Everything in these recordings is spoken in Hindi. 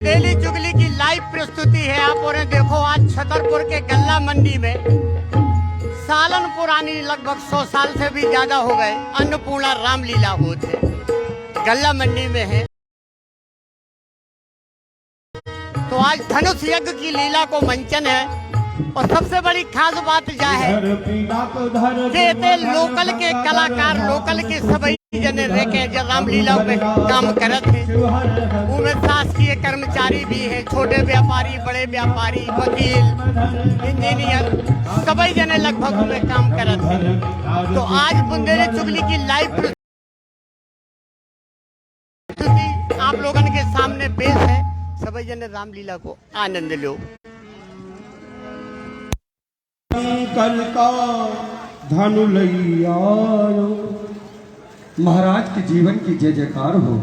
डेली चुगली की लाइव प्रस्तुति है। आप और देखो आज छतरपुर के गल्ला मंडी में सालन पुरानी लगभग 100 साल से भी ज्यादा हो गए अन्नपूर्णा रामलीला होते गल्ला मंडी में है। तो आज धनुष यज्ञ की लीला को मंचन है और सबसे बड़ी खास बात यह है कि लोकल के कलाकार लोकल के सभी जने रह के रामलीला में काम करत है। उनमें शासकीय कर्मचारी भी है, छोटे व्यापारी, बड़े व्यापारी, वकील, इंजीनियर, सभी जने लगभग उनमें काम करत है। तो आज बुंदेली चुगली की लाइव प्रस्तुति आप लोगों के सामने पेश है। सभी जने रामलीला को आनंद लो। कल का धनु लैया महाराज के जीवन की जय जयकार हो।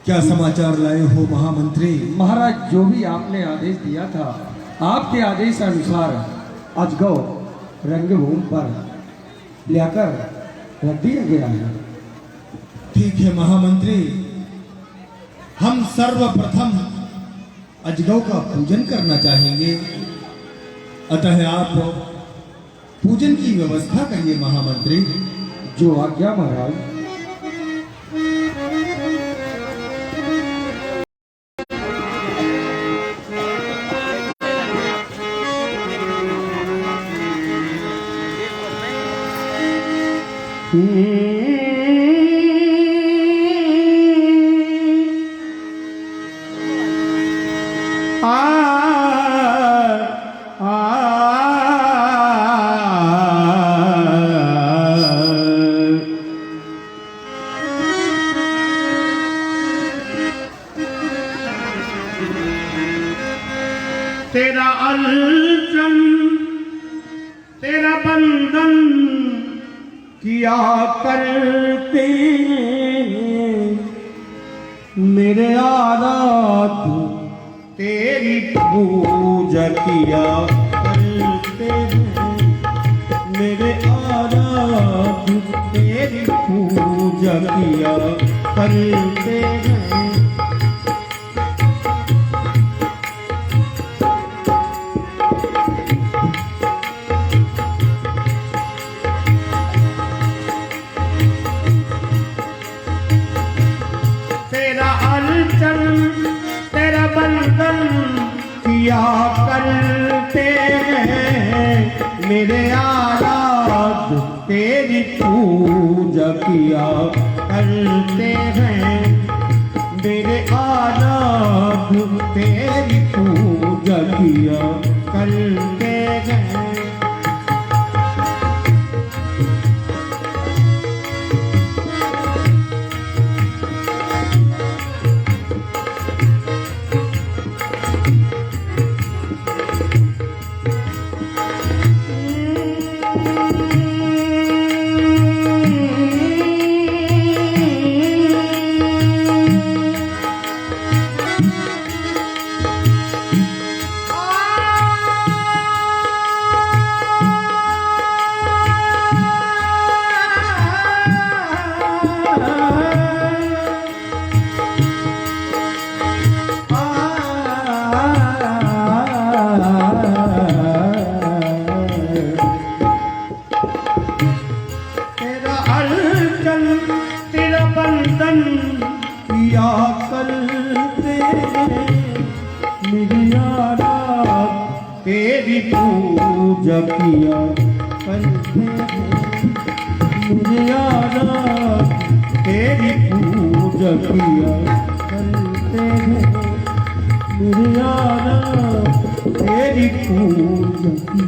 क्या समाचार लाए हो महामंत्री? महाराज जो भी आपने आदेश दिया था, आपके आदेश अनुसार अजगौ रंगभूमि पर लेकर रख दिया गया है। ठीक है महामंत्री, हम सर्वप्रथम अजगौ का पूजन करना चाहेंगे, अतः आप पूजन की व्यवस्था करिए महामंत्री। जो आज्ञा महाराज। तेरा अर्चन तेरा बंधन किया करते मेरे आराध्य, तेरी पूजा किया करते मेरे आराध्य, तेरी पूजा किया करते हैं। तेरा बंधन किया करते हैं मेरे आराध्य, तेरी पूजा किया करते हैं मेरे आराध्य, तेरी पूजा किया करते हैं। तेरा बंधन किया करते मेरी आराध्य, तेरी पूजा किया करते मेरी आराध्य, तेरी पूजा किया करते मेरी आराध्य, तेरी पूजा की।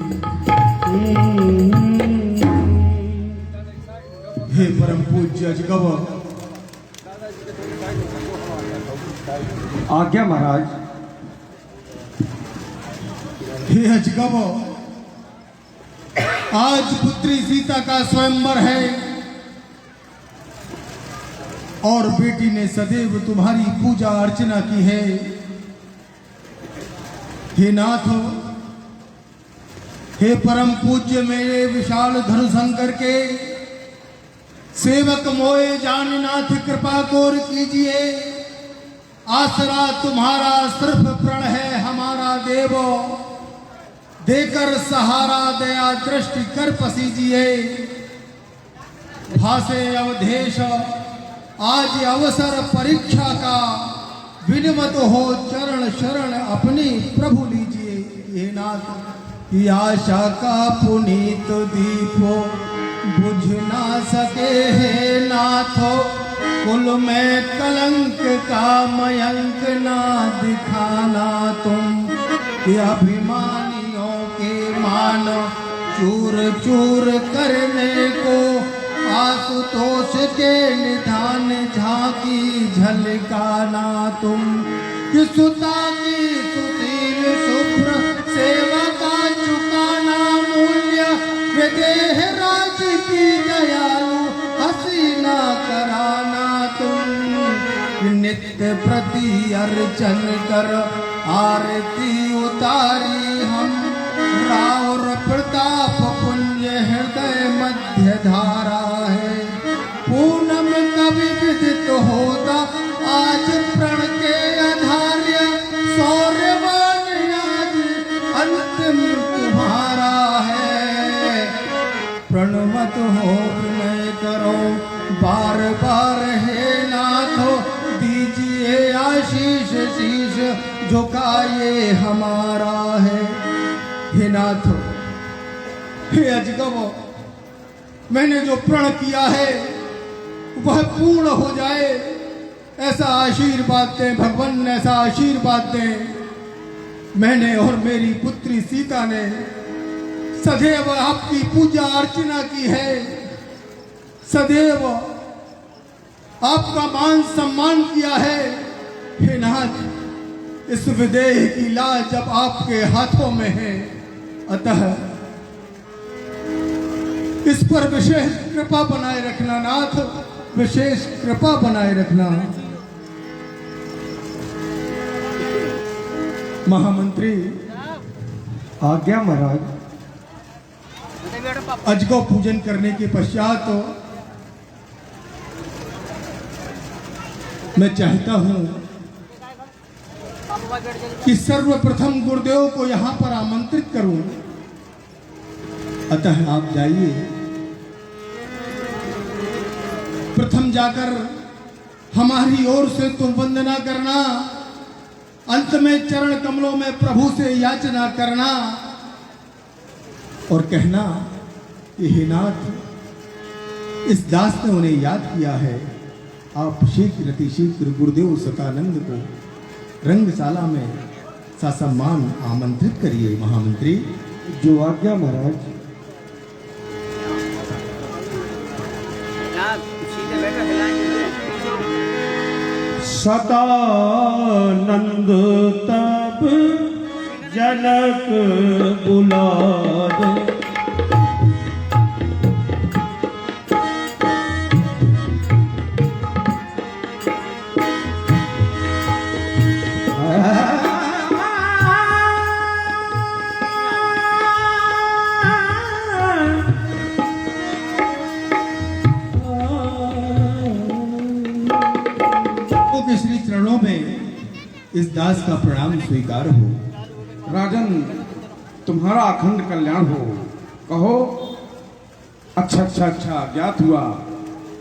हे परम पूज्य अजगव, आज्ञा महाराज। हे अजगव, आज पुत्री सीता का स्वयंवर है और बेटी ने सदैव तुम्हारी पूजा अर्चना की है। हे नाथ, हे परम पूज्य मेरे विशाल धनुशंकर के सेवक मोए जाननाथ कृपा कोर कीजिए। आसरा तुम्हारा सिर्फ प्रण है हमारा देव, देकर सहारा दया दृष्टि कर पसीजिए। भासे अवधेश आज अवसर परीक्षा का, विनमत हो चरण शरण अपनी प्रभु लीजिए। ये नाथ की आशा का पुनीत दीपो बुझ ना सके हे नाथो, कुल में कलंक का मयंक ना दिखाना तुम। कि अभिमानियों के मान चूर चूर करने को, आशुतोष के निधान झांकी झलकाना तुम। कि सुता की सुशील शुभ्र सेवा का चुकाना मूल्य, विदेह राज की दयालु हसीना कराना तुम। नित्य प्रति अर्चन कर आरती उतारी हम, रावर प्रताप पुण्य हृदय मध्य धारा है। पूनम कवि विदित होता आज प्रण के आधार्य, सौर्यवान आज अंतिम तुम्हारा है। प्रणमत हो विनय करो बार बार हे नाथो, दीजिए आशीष शीश झुकाए हमारा है। हे नाथो, हे अजगवो, मैंने जो प्रण किया है वह पूर्ण हो जाए, ऐसा आशीर्वाद दें भगवान, ऐसा आशीर्वाद दें। मैंने और मेरी पुत्री सीता ने सदैव आपकी पूजा अर्चना की है, सदैव आपका मान सम्मान किया है। हे नाथ, इस विदेह की लाज जब आपके हाथों में है, अतः इस पर विशेष कृपा बनाए रखना नाथ, विशेष कृपा बनाए रखना। महामंत्री, आज्ञा महाराज। अजगौ पूजन करने के पश्चात मैं चाहता हूं कि सर्वप्रथम गुरुदेव को यहां पर आमंत्रित करूं, अतः आप जाइए, प्रथम जाकर हमारी ओर से तुम वंदना करना, अंत में चरण कमलों में प्रभु से याचना करना और कहना कि हे नाथ, इस दास ने उन्हें याद किया है, आप शीघ्र अतिशीघ्र गुरुदेव सतानंद को रंगशाला में ससम्मान आमंत्रित करिए। महामंत्री, जो आज्ञा महाराज। सतानंद तब जनक बुलाए, श्री चरणों में इस दास का प्रणाम स्वीकार हो। राजन, तुम्हारा अखंड कल्याण हो। कहो। अच्छा अच्छा अच्छा, ज्ञात हुआ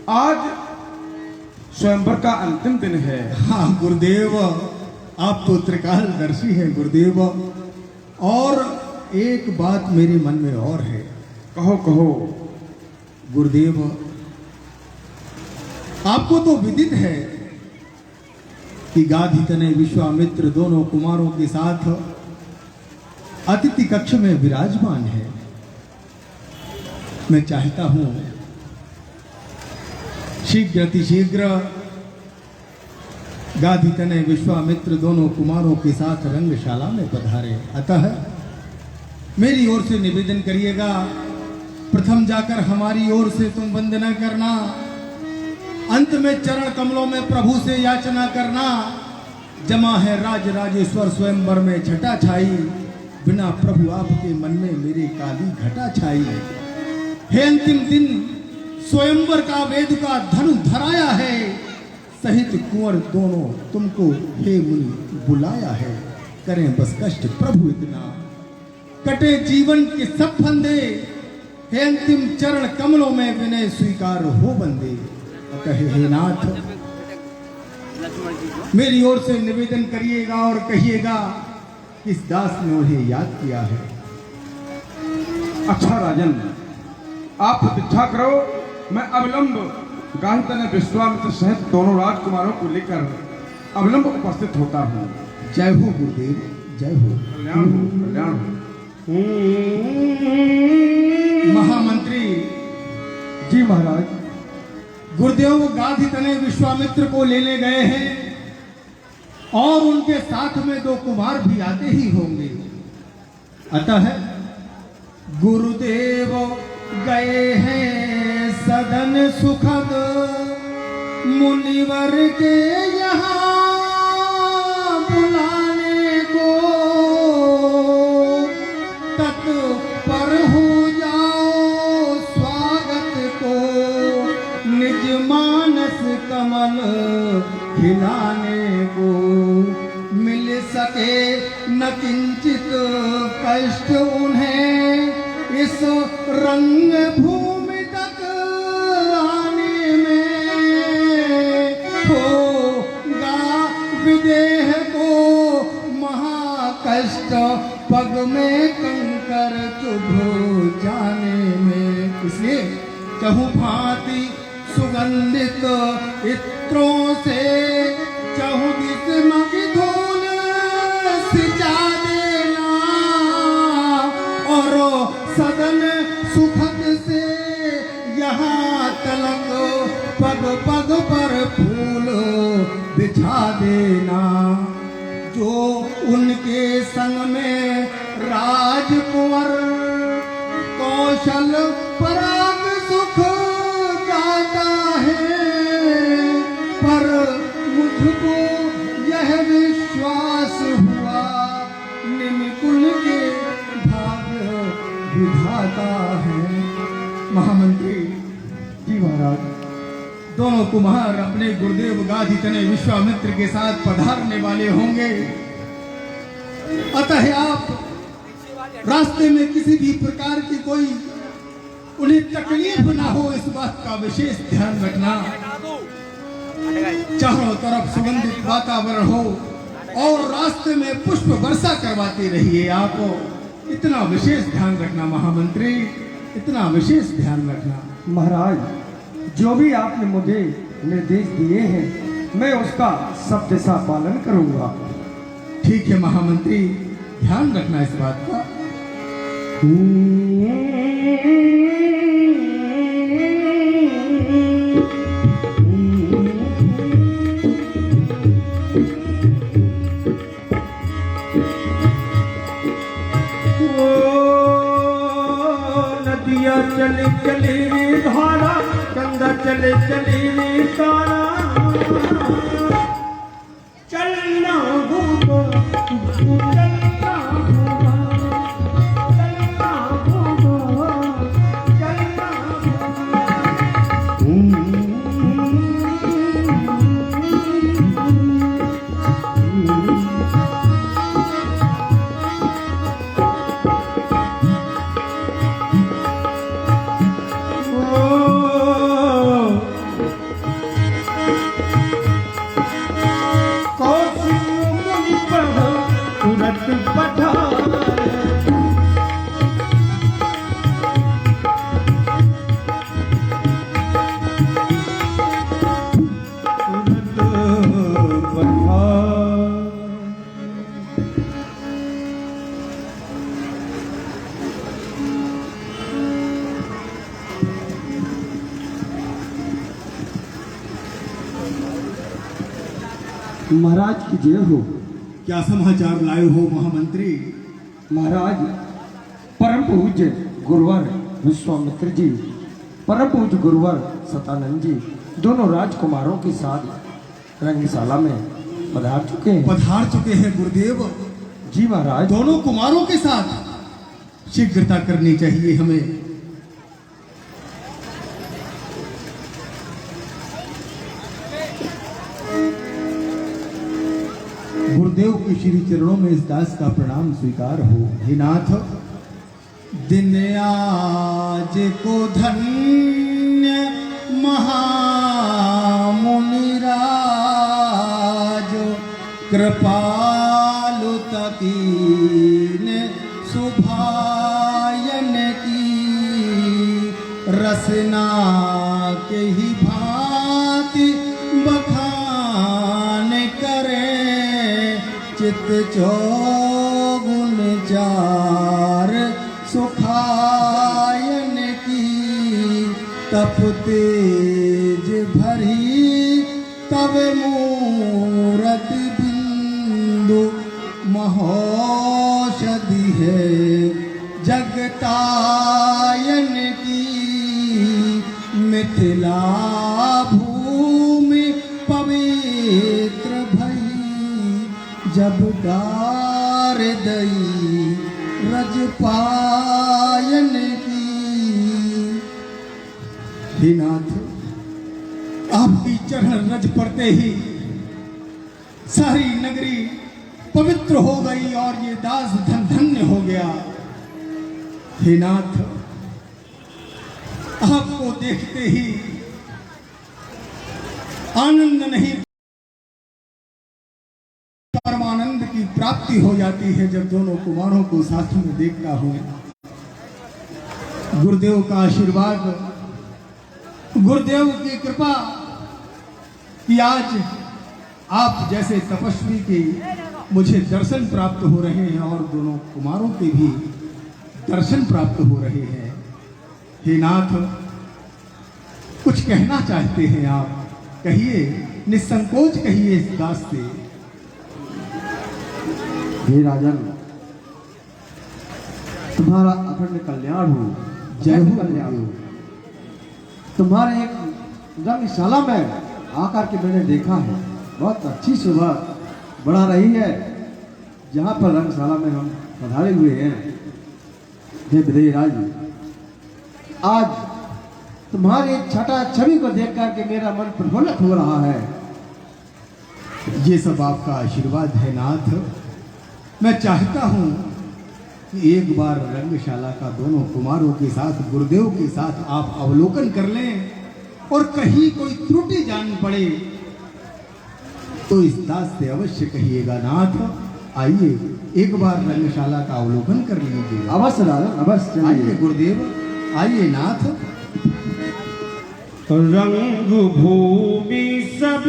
आज स्वयंवर का अंतिम दिन है। हाँ गुरुदेव, आप तो त्रिकालदर्शी हैं गुरुदेव, और एक बात मेरे मन में और है। कहो कहो। गुरुदेव, आपको तो विदित है कि गाधी तनय विश्वामित्र दोनों कुमारों के साथ अतिथि कक्ष में विराजमान है। मैं चाहता हूं शीघ्र अतिशीघ्र गाधी तनय विश्वामित्र दोनों कुमारों के साथ रंगशाला में पधारे। अतः मेरी ओर से निवेदन करिएगा, प्रथम जाकर हमारी ओर से तुम वंदना करना, अंत में चरण कमलों में प्रभु से याचना करना। जमा है राज राजेश्वर स्वयंवर में छटा छाई, बिना प्रभु आपके मन में मेरे काली घटा छाई। हे अंतिम दिन स्वयंवर का वेद का धनु धराया है, सहित कुंवर दोनों तुमको हे मुनि बुलाया है। करें बस कष्ट प्रभु इतना, कटे जीवन के सब फंदे, हे अंतिम चरण कमलों में विनय स्वीकार हो बंदे। कहे हे नाथ, मेरी ओर से निवेदन करिएगा और कहिएगा कि इस दास ने उन्हें याद किया है। अच्छा राजन, आप प्रतीक्षा करो, मैं अविलंब गांधी विश्वामित्र सहित दोनों राजकुमारों को लेकर अविलंब उपस्थित होता हूँ। जय हो गुरुदेव, जय हो। कल्याण हो, कल्याण हो। महामंत्री जी महाराज। गुरुदेव गाधी तने विश्वामित्र को लेने गए हैं और उनके साथ में 2 कुमार भी आते ही होंगे। अतः गुरुदेव गए हैं सदन सुखद, मुनिवर के यहाँ बुलाने को। तत्पर हो जाओ स्वागत को, निज मानस कमल खिलाने को। मिल सके न किंचित कष्ट उन्हें इस रंग भूमि तक आने में। होगा विदेह को महाकष्ट, पग में कंकर चुभ जाने में। इसलिए चहु भांति सुगंधित इत्रों से चहु दिस मगी धूल सिंचा देना, और सदन सुखद से यहाँ तलक पग पग पर फूल बिछा देना। जो उनके संग में राजकुंवर कौशल पराग सुख गाता है, पर मुझको यह विश्वास हुआ निमिकुल के भाग्य विधाता है। महामंत्री जी महाराज। दोनों कुमार अपने गुरुदेव गाधी तने विश्वामित्र के साथ पधारने वाले होंगे। अतः आप रास्ते में किसी भी प्रकार की कोई उन्हें तकलीफ ना हो, इस बात का विशेष ध्यान रखना। चारों तरफ सुगंधित वातावरण हो और रास्ते में पुष्प वर्षा करवाते रहिए। आप इतना विशेष ध्यान रखना महामंत्री, इतना विशेष ध्यान रखना। महाराज, जो भी आपने मुझे निर्देश दिए हैं मैं उसका सब दिशा पालन करूंगा। ठीक है महामंत्री, ध्यान रखना इस बात का। नदिया चली चली धारा, कंधा चले चली तारा। चलना होगा, चलना होगा, चलना होगा, चलना महाराज की जय हो। क्या समाचार लाए हो महामंत्री? महाराज, परम पूज्य गुरुवर विश्वामित्र जी, परम पूज्य गुरुवर सतानंद जी दोनों राजकुमारों के साथ रंगशाला में पधार चुके हैं। गुरुदेव जी महाराज। दोनों कुमारों के साथ शीघ्रता करनी चाहिए हमें। गुरुदेव के श्री चरणों में इस दास का प्रणाम स्वीकार हो। हे नाथ, दिन आज को धन्य महामुनिराज, कृपालु तकीन सुभायन की, रसना के ही भांति बखान करे, चित चौगुन चार सुखायन की, तप तेज भरी तब मूरत बिंदु, महौषधि है जगतायन की, मिथिला भूमि पवित्र भई, जब गार दई रजपायन की। हे नाथ, आपकी चरण रज पड़ते ही सारी नगरी पवित्र हो गई और ये दास धन धन्य हो गया। हे नाथ, आपको देखते ही आनंद नहीं परमानंद की प्राप्ति हो जाती है जब दोनों कुमारों को साथ में देखता हूं। गुरुदेव का आशीर्वाद, गुरुदेव की कृपा कि आज आप जैसे तपस्वी के मुझे दर्शन प्राप्त हो रहे हैं और दोनों कुमारों के भी दर्शन प्राप्त हो रहे हैं। हे नाथ, कुछ कहना चाहते हैं आप, कहिए, निसंकोच कहिए इस दास से। हे राजन, तुम्हारा अखंड कल्याण हो, जय हो कल्याण हो। तुम्हारे एक रंगशाला में आकर के मैंने देखा है, बहुत अच्छी शोभा बढ़ा रही है, जहाँ पर रंगशाला में हम पधारे हुए हैं। हे विदेहराज, आज तुम्हारी छटा छवि को देख करके मेरा मन प्रफुल्लित हो रहा है। ये सब आपका आशीर्वाद है नाथ। मैं चाहता हूं कि एक बार रंगशाला का दोनों कुमारों के साथ, गुरुदेव के साथ आप अवलोकन कर लें और कहीं कोई त्रुटि जान पड़े तो इस दास से अवश्य कहिएगा। नाथ, आइए एक बार रंगशाला का अवलोकन कर लीजिए। अवश्य राजन, अवश्य। आइए गुरुदेव, आइए नाथ। रंग भूमि सब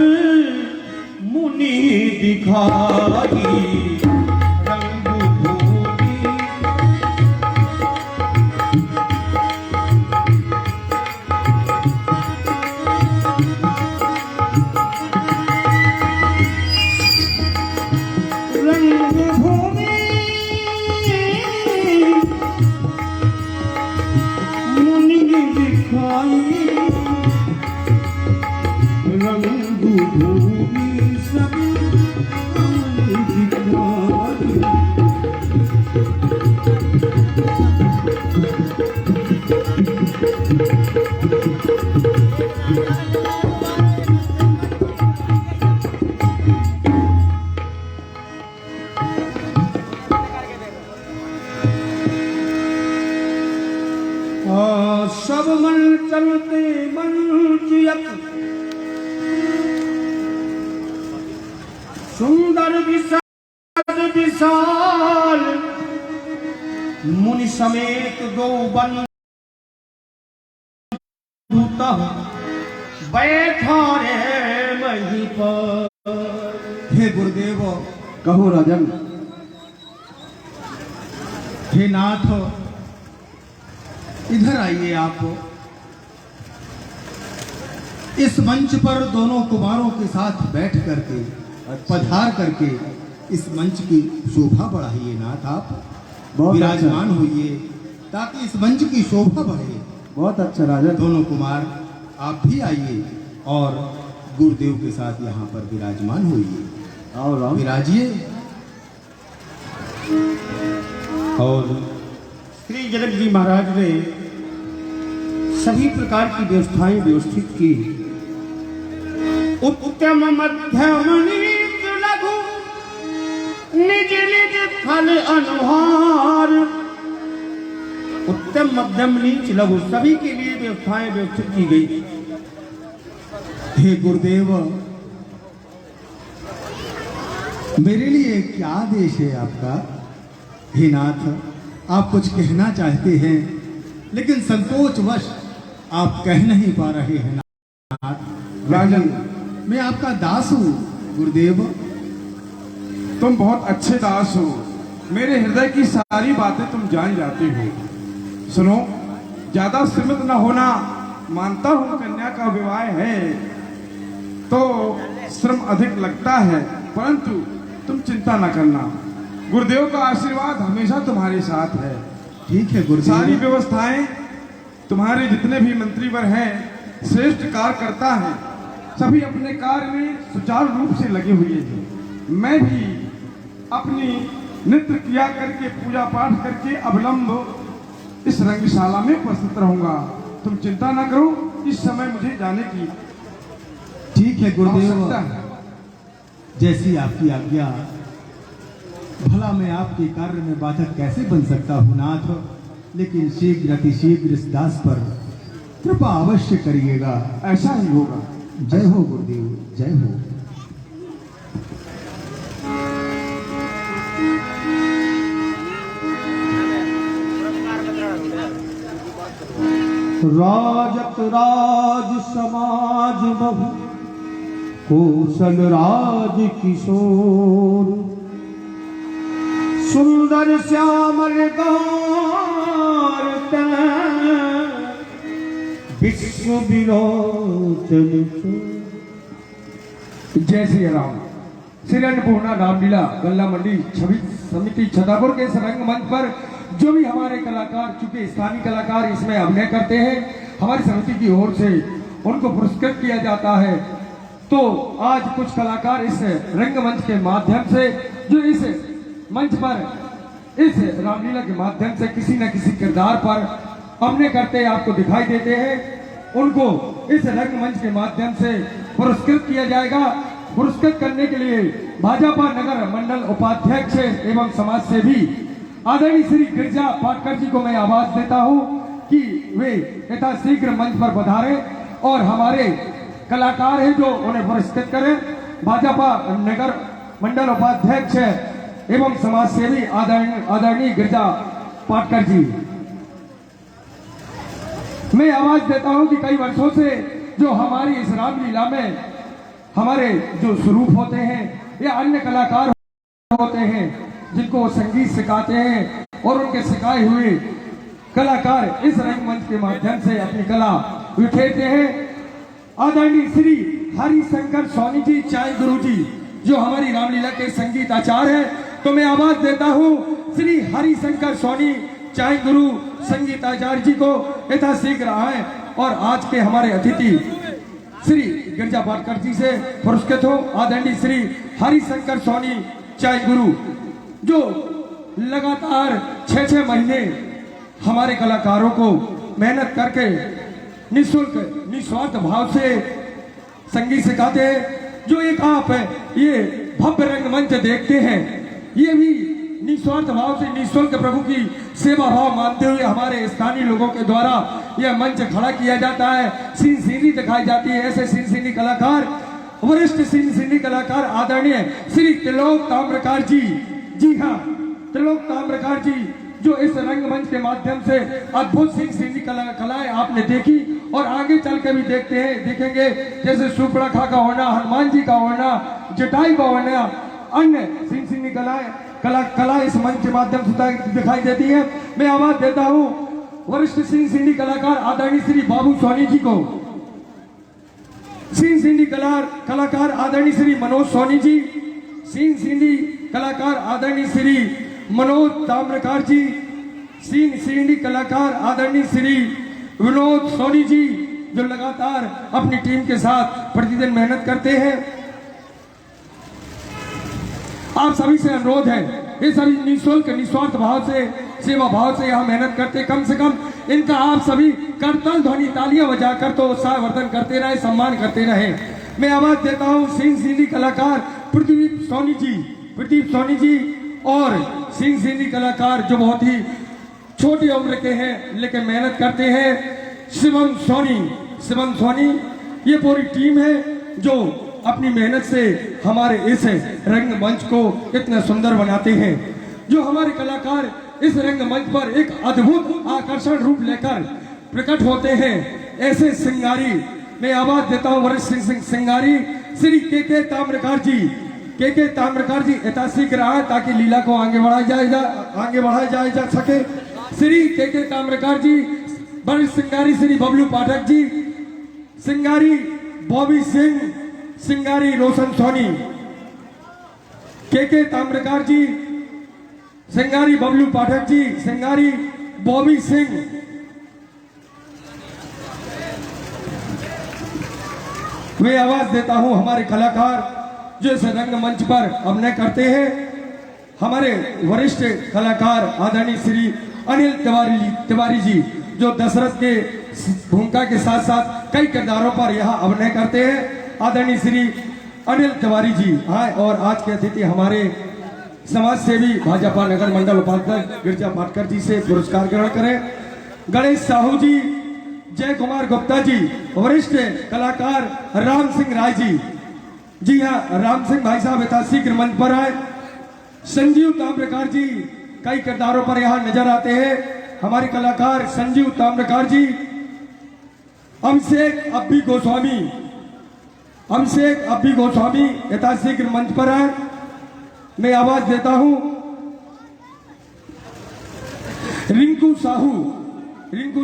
मुनि दिखाई, रंग भूमि रंग भूमि मुनि दिखाई, रंग भूमि सब दिखाई। सब मन चलते मन चियत, सुंदर विशाल विशाल, मुनि समेत दो बंधु बैठा रे मही पर। हे गुरुदेव, कहो राजन। हे नाथ, इधर आइए आप। इस मंच पर दोनों कुमारों के साथ बैठ करके, पधार करके इस मंच की शोभा बढ़ाइए नाथ। आप विराजमान होइए ताकि इस मंच की शोभा बढ़े। बहुत अच्छा राजन। दोनों कुमार आप भी आइए और गुरुदेव के साथ यहाँ पर विराजमान होइए। आओ राम, विराजिए। और श्री जनक जी महाराज ने सभी प्रकार की व्यवस्थाएं व्यवस्थित की। उत्तम मध्यम नीच लघु निज निज फल अनुहार, उत्तम मध्यम नीच लघु सभी के लिए व्यवस्थाएं व्यवस्थित की गई। हे गुरुदेव, मेरे लिए क्या आदेश है आपका? हे नाथ, आप कुछ कहना चाहते हैं लेकिन संकोचवश आप कह नहीं पा रहे हैं नाथ। राजन, मैं आपका दास हूँ गुरुदेव। तुम बहुत अच्छे दास हो, मेरे हृदय की सारी बातें तुम जान जाते हो। सुनो, ज्यादा सीमित न होना। मानता हूं कन्या का विवाह है तो श्रम अधिक लगता है, परंतु तुम चिंता न करना। गुरुदेव का आशीर्वाद हमेशा तुम्हारे साथ है। ठीक है गुरुदेव। सारी व्यवस्थाएं, तुम्हारे जितने भी मंत्रीवर हैं, श्रेष्ठ कार्य करता है, सभी अपने कार्य में सुचारू रूप से लगे हुए हैं। मैं भी अपनी नित्य क्रिया करके, पूजा पाठ करके अविलंब इस रंगशाला में उपस्थित रहूंगा। तुम चिंता न करो, इस समय मुझे जाने की ठीक है गुरुदेव, आवश्यकता है। जैसी आपकी आज्ञा। भला मैं आपके कार्य में बाधक कैसे बन सकता हूँ नाथ, लेकिन शीघ्र अतिशीघ्र इस दास पर कृपा अवश्य करिएगा। ऐसा ही होगा। जय हो गुरुदेव, जय हो। राजत राज समाज बहु, कौशल राज किशोर, सुंदर श्यामल गार विश्व विरोचन। जय श्री राम। श्री अन्नपूर्णा रामलीला गल्ला मंडी छवि समिति छतरपुर के इस रंगमंच पर जो भी हमारे कलाकार, चूंकि स्थानीय कलाकार इसमें अभिनय करते हैं, हमारी समिति की ओर से उनको पुरस्कृत किया जाता है। तो आज कुछ कलाकार इस रंगमंच के माध्यम से, जो इस मंच पर इस रामलीला के माध्यम से किसी न किसी किरदार पर अभिनय करते आपको दिखाई देते हैं, उनको इस रंगमंच के माध्यम से पुरस्कृत किया जाएगा। पुरस्कृत करने के लिए भाजपा नगर मंडल उपाध्यक्ष एवं समाज सेवी आदरणीय श्री गिरजा पाटकर जी को मैं आवाज देता हूं कि वे यथाशीघ्र मंच पर पधारे और हमारे कलाकार हैं जो उन्हें पुरस्कृत करें। भाजपा नगर मंडल उपाध्यक्ष एवं समाज सेवी आदरणीय गिरजा पाटकर जी, मैं आवाज देता हूं कि कई वर्षों से जो हमारी इस रामलीला में हमारे जो स्वरूप होते हैं या अन्य कलाकार होते हैं जिनको संगीत सिखाते हैं और उनके सिखाए हुए कलाकार इस रंगमंच के माध्यम से अपनी कला बिखेरते हैं। आदरणीय श्री हरिशंकर सोनी जी चाय गुरु जी जो हमारी रामलीला के संगीत आचार्य है, तो मैं आवाज देता हूं श्री हरिशंकर सोनी चाय गुरु संगीत आचार्य जी को यथाशीघ्र आए और आज के हमारे अतिथि श्री गिरजा पाटकर जी से पुरस्कृत हो। आदरणीय श्री हरिशंकर सोनी चाय गुरु जो लगातार 6-6 महीने हमारे कलाकारों को मेहनत करके निःशुल्क निस्वार्थ भाव से संगीत सिखाते हैं। जो एक आप ये भव्य रंगमंच देखते हैं, ये भी निस्वार्थ भाव से निःशुल्क प्रभु की सेवा भाव मानते हुए हमारे स्थानीय लोगों के द्वारा यह मंच खड़ा किया जाता है। सीन सीनरी दिखाई जाती है। ऐसे सीन सीनरी कलाकार, वरिष्ठ सीन सीनरी कलाकार आदरणीय श्री त्रिलोक ताम्रकार जी, जी हाँ त्रिलोक ताम्रकार जी जो इस रंगमंच के माध्यम से अद्भुत सीन सीनरी कलाएं आपने देखी और आगे चल के भी देखेंगे। जैसे सुपर्णखा का होना, हनुमान जी का होना, जटाई का होना, अन्य सीन सीनरी कला इस मंच के माध्यम से दिखाई देती है। मैं आवाज देता हूं वरिष्ठ सीन सीनरी कलाकार आदरणीय श्री बाबू सोनी जी को। सीन सीनरी कलाकार आदरणीय श्री मनोज सोनी जी, सीन सीनरी कलाकार आदरणीय श्री मनोज ताम्रकार जी, सीन सीनरी कलाकार आदरणीय श्री विनोद सोनी जी जो लगातार अपनी टीम के साथ प्रतिदिन मेहनत करते हैं। आप सभी से अनुरोध है, ये सभी निःशुल्क निस्वार्थ भाव से सेवा भाव से यहाँ मेहनत करते, कम से कम इनका आप सभी करताल ध्वनि तालियां बजाकर तो उत्साहवर्धन करते रहे, सम्मान करते रहे। मैं आवाज देता हूँ सीन सीनरी कलाकार पृथ्वी सोनी जी प्रदीप सोनी जी और सिंह सिंधी कलाकार जो बहुत ही छोटी उम्र के हैं लेकिन मेहनत करते हैं, शिवम सोनी, ये पूरी टीम है जो अपनी मेहनत से हमारे इस रंगमंच को इतना सुंदर बनाते हैं। जो हमारे कलाकार इस रंगमंच पर एक अद्भुत आकर्षण रूप लेकर प्रकट होते हैं, ऐसे सिंगारी मैं आवाज देता हूं वरिष्ठ सिंगारी श्री के ताम्रकार जी ऐतिहासिक रहा है ताकि लीला को आगे बढ़ाया जा सके। श्री के ताम्रकार जी, वरिष्ठ सिंगारी श्री बबलू पाठक जी, सिंगारी बॉबी सिंह, सिंगारी रोशन सोनी, के ताम्रकार जी, सिंगारी बबलू पाठक जी, सिंगारी बॉबी सिंह। मैं आवाज देता हूं हमारे कलाकार जो इस रंगमंच पर अभिनय करते हैं, हमारे वरिष्ठ कलाकार आदरणीय श्री अनिल तिवारी जी जो दशरथ के भूमिका के साथ साथ कई किरदारों पर यहाँ अभिनय करते हैं। आदरणीय श्री अनिल तिवारी जी आए और आज के अतिथि हमारे समाज सेवी भाजपा नगर मंडल उपाध्यक्ष गिरजा पाटकर जी से पुरस्कार ग्रहण करें। गणेश साहू जी, जय कुमार गुप्ता जी, वरिष्ठ कलाकार राम सिंह राय जी हाँ, राम सिंह भाई साहब ऐतिहासिक मंच पर आए। संजीव ताम्रकार जी कई किरदारों पर यहाँ नजर आते हैं, हमारे कलाकार संजीव ताम्रकार जी। अभिषेक अब्बी गोस्वामी ऐतिहासिक मंच पर आए। मैं आवाज देता हूं रिंकू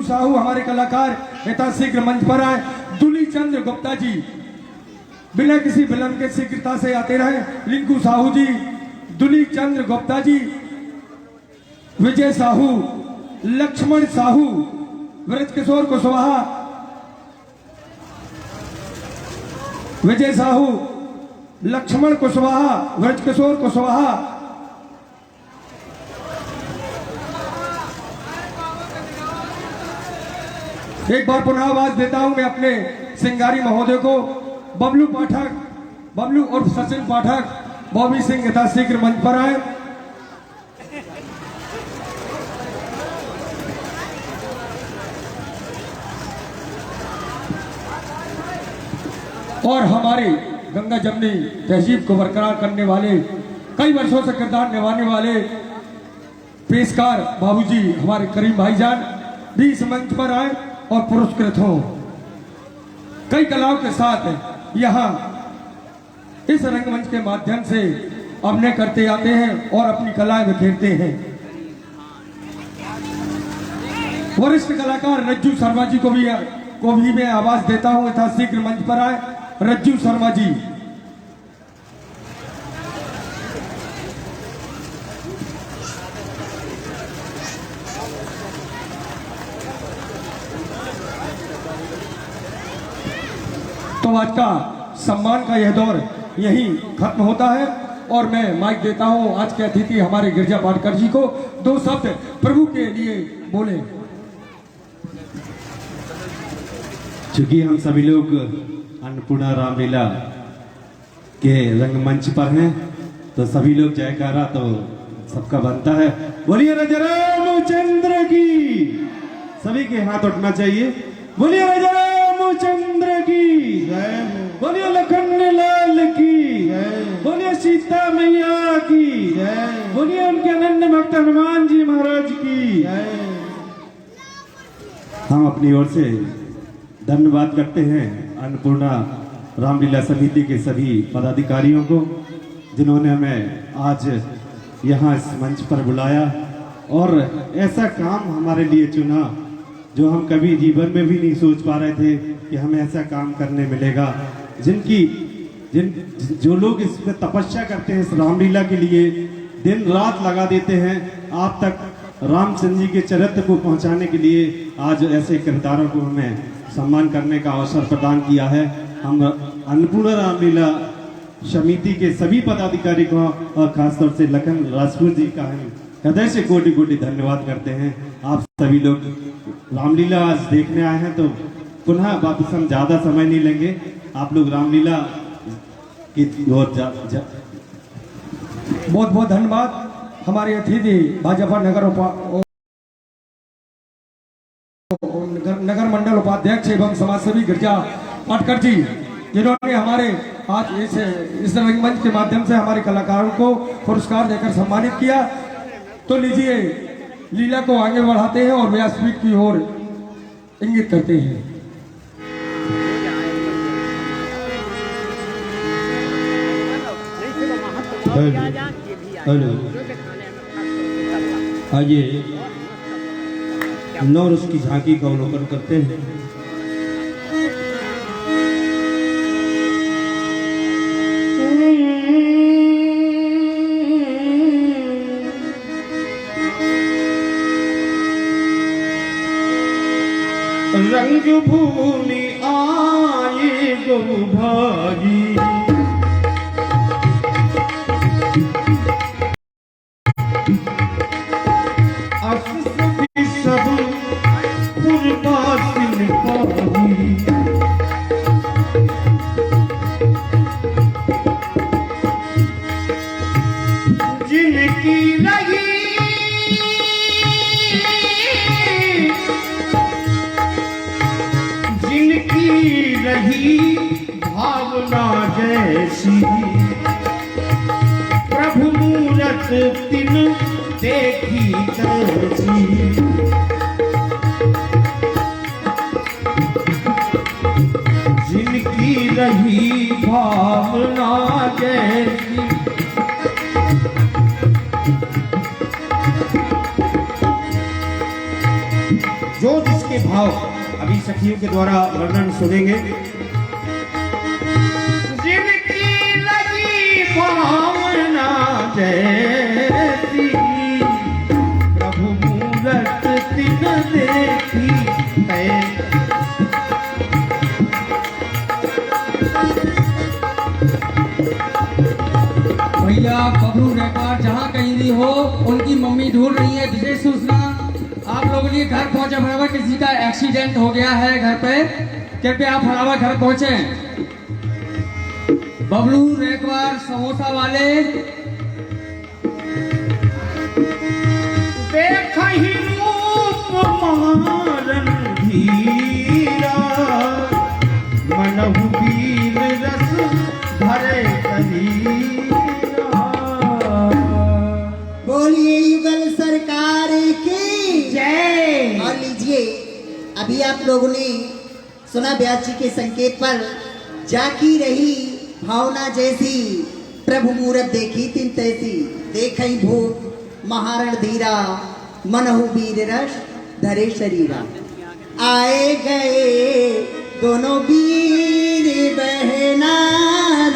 साहू हमारे कलाकार ऐतिहासिक मंच पर आए। दुली चंद्र गुप्ता जी बिना किसी विलंब के शीघ्रता से आते रहे। रिंकू साहू जी, दुली चंद्र गुप्ता जी, विजय साहू, लक्ष्मण साहू, व्रजकिशोर कुशवाहा, विजय साहू, लक्ष्मण कुशवाहा, व्रजकिशोर कुशवाहा। एक बार पुनः आवाज देता हूं मैं अपने सिंगारी महोदय को, बबलू और सचिन पाठक, बॉबी सिंह ऐतिहासिक मंच पर आए। और हमारे गंगा जमनी तहजीब को बरकरार करने वाले, कई वर्षों से किरदार निभाने वाले पेशकार बाबूजी हमारे करीम भाईजान भी इस मंच पर आए और पुरस्कृत हो। कई कलाओं के साथ यहाँ इस रंगमंच के माध्यम से अभिनय करते आते हैं और अपनी कलाएं बिखेरते हैं। वरिष्ठ कलाकार रज्जू शर्मा जी को भी मैं आवाज देता हूं, ऐतिहासिक मंच पर आए रज्जू शर्मा जी। तो आज का सम्मान का यह दौर यहीं खत्म होता है और मैं माइक देता हूं आज के अतिथि हमारे गिरजा पाटकर जी को, दो शब्द प्रभु के लिए बोले। चूंकि हम सभी लोग अन्नपूर्णा रामलीला के रंगमंच पर हैं तो सभी लोग जयकारा तो सबका बनता है। बोलिए राजा रामचंद्र की, सभी के हाथ उठना चाहिए। बोलिए राजा रामचंद्र की, बोलिए लखन लाल की, बोलिए सीता मैया की, बोलिए उनके अनन्य भक्त हनुमान जी महाराज की। हम अपनी ओर से धन्यवाद करते हैं अन्नपूर्णा रामलीला समिति के सभी पदाधिकारियों को जिन्होंने हमें आज यहाँ इस मंच पर बुलाया और ऐसा काम हमारे लिए चुना जो हम कभी जीवन में भी नहीं सोच पा रहे थे कि हमें ऐसा काम करने मिलेगा। जो लोग इस पर तपस्या करते हैं, इस रामलीला के लिए दिन रात लगा देते हैं, आप तक रामचंद्र जी के चरित्र को पहुंचाने के लिए आज ऐसे किरदारों को हमें सम्मान करने का अवसर प्रदान किया है। हम अन्नपूर्णा रामलीला समिति के सभी पदाधिकारी को और खासतौर से लखन राजपूत जी का हम हृदय से कोटि कोटि धन्यवाद करते हैं। आप सभी लोग रामलीला आज देखने आए हैं तो पुनः वापस हम ज़्यादा समय नहीं लेंगे। आप लोग रामलीला की ओर बहुत बहुत धन्यवाद हमारे अतिथि भाजपा नगर मंडल उपाध्यक्ष एवं समाजसेवी गिरजा पाटकर जी, जिन्होंने हमारे आज इस रंगमंच के माध्यम से हमारे कलाकारों को पुरस्कार देकर सम्मानित किया। तो लीजिए लीला को आगे बढ़ाते हैं और व्यासपीठ की ओर इंगित करते हैं। हेलो, आइए नौ रस की झांकी का अवलोकन करते हैं। रंग भूमि आए गो भागी, सब पुरबासिन पाही, जिनकी रही भावना जैसी, प्रभु मूरत तिन देखी तैसी, जिनकी रही भावना जैसी। जो जिसके भाव अभी सखियों के द्वारा वर्णन सुनेंगे। जिनकी लगी भावना जैसी, प्रभु मूरत तिन देखी है। भैया बबलू रेकॉर्ड जहाँ कहीं भी हो, उनकी मम्मी ढूंढ रही है। विशेष सूचना आप लोगों के घर पहुंचे फटाफट, किसी का एक्सीडेंट हो गया है घर पे, कृपया आप फटाफट घर पहुंचे। बबलू रेकवार समोसा वाले, देखहि रूप मारन धीरा, मनहु वीर रस भरे कलीरा। बोलिए युगल सरकार की जय। और लीजिए, अभी आप लोगों ने सुना व्यास जी के संकेत पर, जाकी रही भावना जैसी, प्रभु मूरत देखी तिन तैसी, देखई भूप महारण धीरा, मनहु वीर रस धरे शरीरा। आए गए दोनों वीर बहना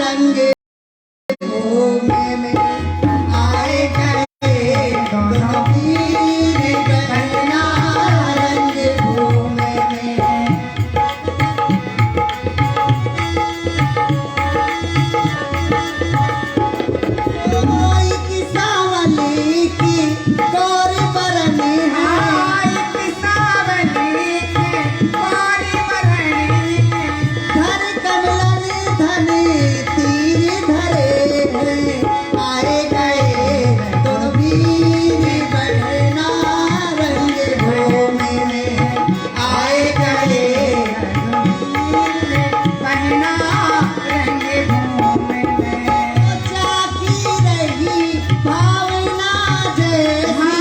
रंग भूमि में, आए गए दोनों वीर बहना रंग भूमि में। कोई किसावली की गौर बरनी है, किसावली की गौर बरनी है, धर कमलन धनी तीर धरे हैं। आए गए दोनों वीर बहना रंग भूमि में, आए गए बहना रंग भूमि में। जाकी रही भावना जैसी,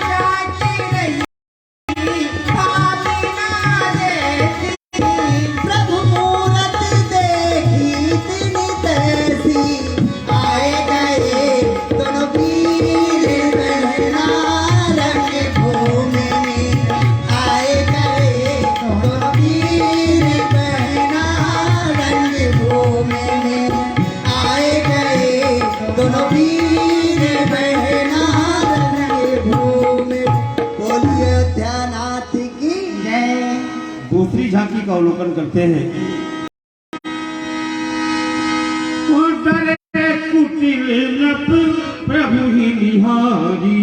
जाकी रही भावना जैसी, प्रभु मूरत देखी तिन तैसी। आए गए दोनों वीर बहना रंग भूमि में, आए गए दोनों वीर बहना रंग भूमि में, आए गए दोनों वीर बहना रंग भूमि। बोलिए अयोध्यानाथ की जय। दूसरी झांकी का अवलोकन करते हैं। डरे कुटिल नप प्रभु ही निहारी,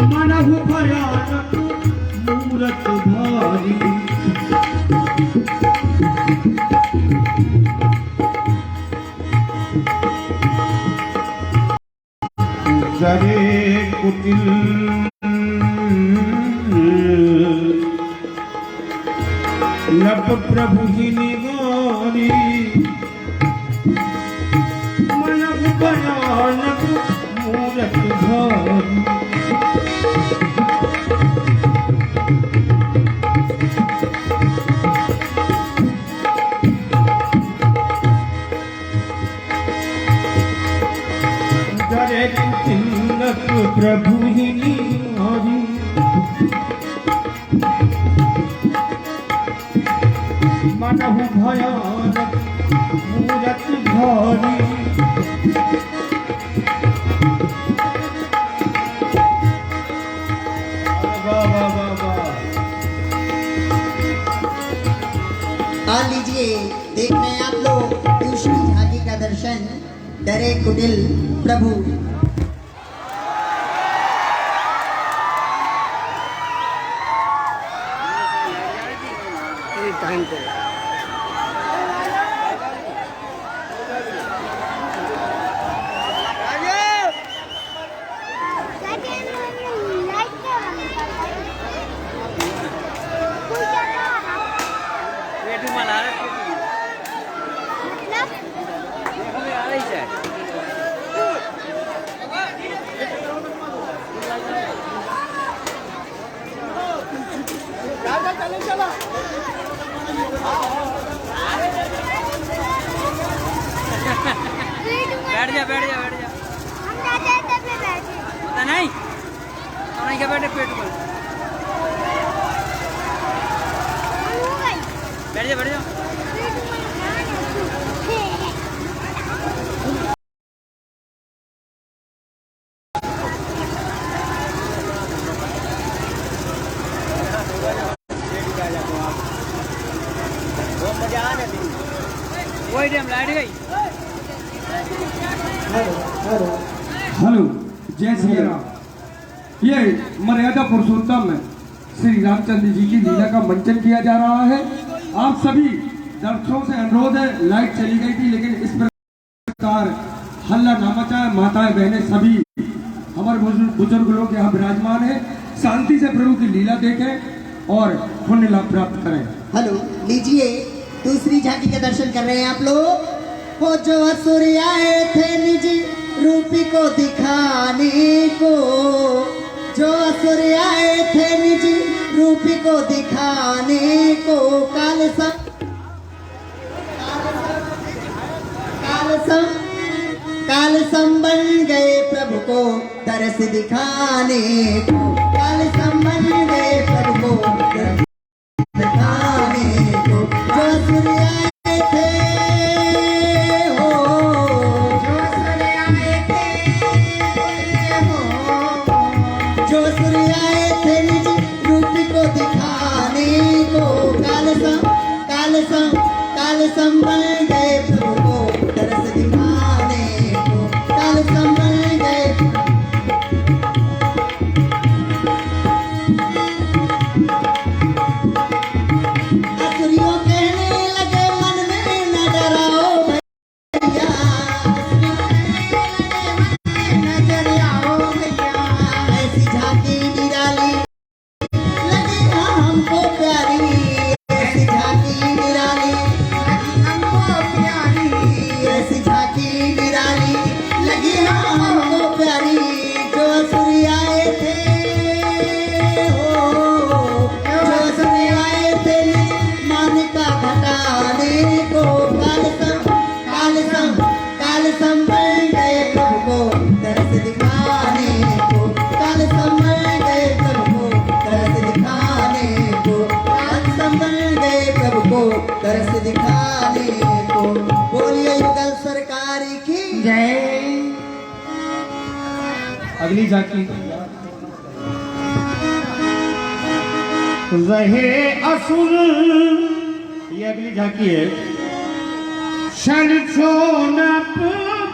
मनहु भयानक मूरत भारी। जरे कुटिल लब प्रभु ही निगारी मन भयानक मूरत भारी जरे तिलक प्रभु ही निहारी मनहु भयानक मूरत भारी आ लीजिए, देख रहे हैं आप लोग दूसरी झांकी का दर्शन। डरे कुटिल प्रभु। टाइम पे बैठ जा हम जाते हैं तब में बैठे पता नहीं तो नहीं क्या बैठे पेट पर बैठ जा वही टाइम लाइट गई। हेलो, जय श्री राम। ये मर्यादा पुरुषोत्तम में श्री रामचंद्र जी की लीला का मंचन किया जा रहा है। आप सभी दर्शकों से अनुरोध है, लाइट चली गई थी लेकिन इस प्रकार हल्ला ना मचाए। माताएं बहनें सभी हमारे बुजुर्ग लोग यहाँ विराजमान है, शांति से प्रभु की लीला देखें और पुण्य लाभ प्राप्त करें। हेलो, लीजिए दूसरी झांकी के दर्शन कर रहे हैं आप लोग। वो जो असुर आए थे निज रूपी को दिखाने को, जो असुर आए थे निज रूपी को दिखाने को, काल सम बन गए प्रभु को दरस दिखाने को, काल सम बन गए प्रभु को दरस दिखाने को। जो असुर आए थे हो, जो असुर आए थे हो, जो असुर आए थे निज रूपी को दिखाने को, काल सम बन गए प्रभु को दरस दिखाने को, काल सम बन गए। असुरियों कहने लगे मन में न डराओ भैया, न डराओ भैया, ऐसी झांकी निराली लगी हमको प्यारी, ऐसी झांकी निराली लगी हमको प्यारी, ऐसी झांकी निराली लगी हमको प्यारी। जो असुर आए थे हो, जो असुर आए थे मान का घटाने को, काल सम बन गए प्रभु को दरस दिखाने को, काल सम बन गए प्रभु को दरस दिखाने को, काल सम बन गए प्रभु को दरस दिखाने को। बोलिए युगल सरकार की जय। अगली झांकी रहे असुर, ये अगली झांकी है। शर छोनप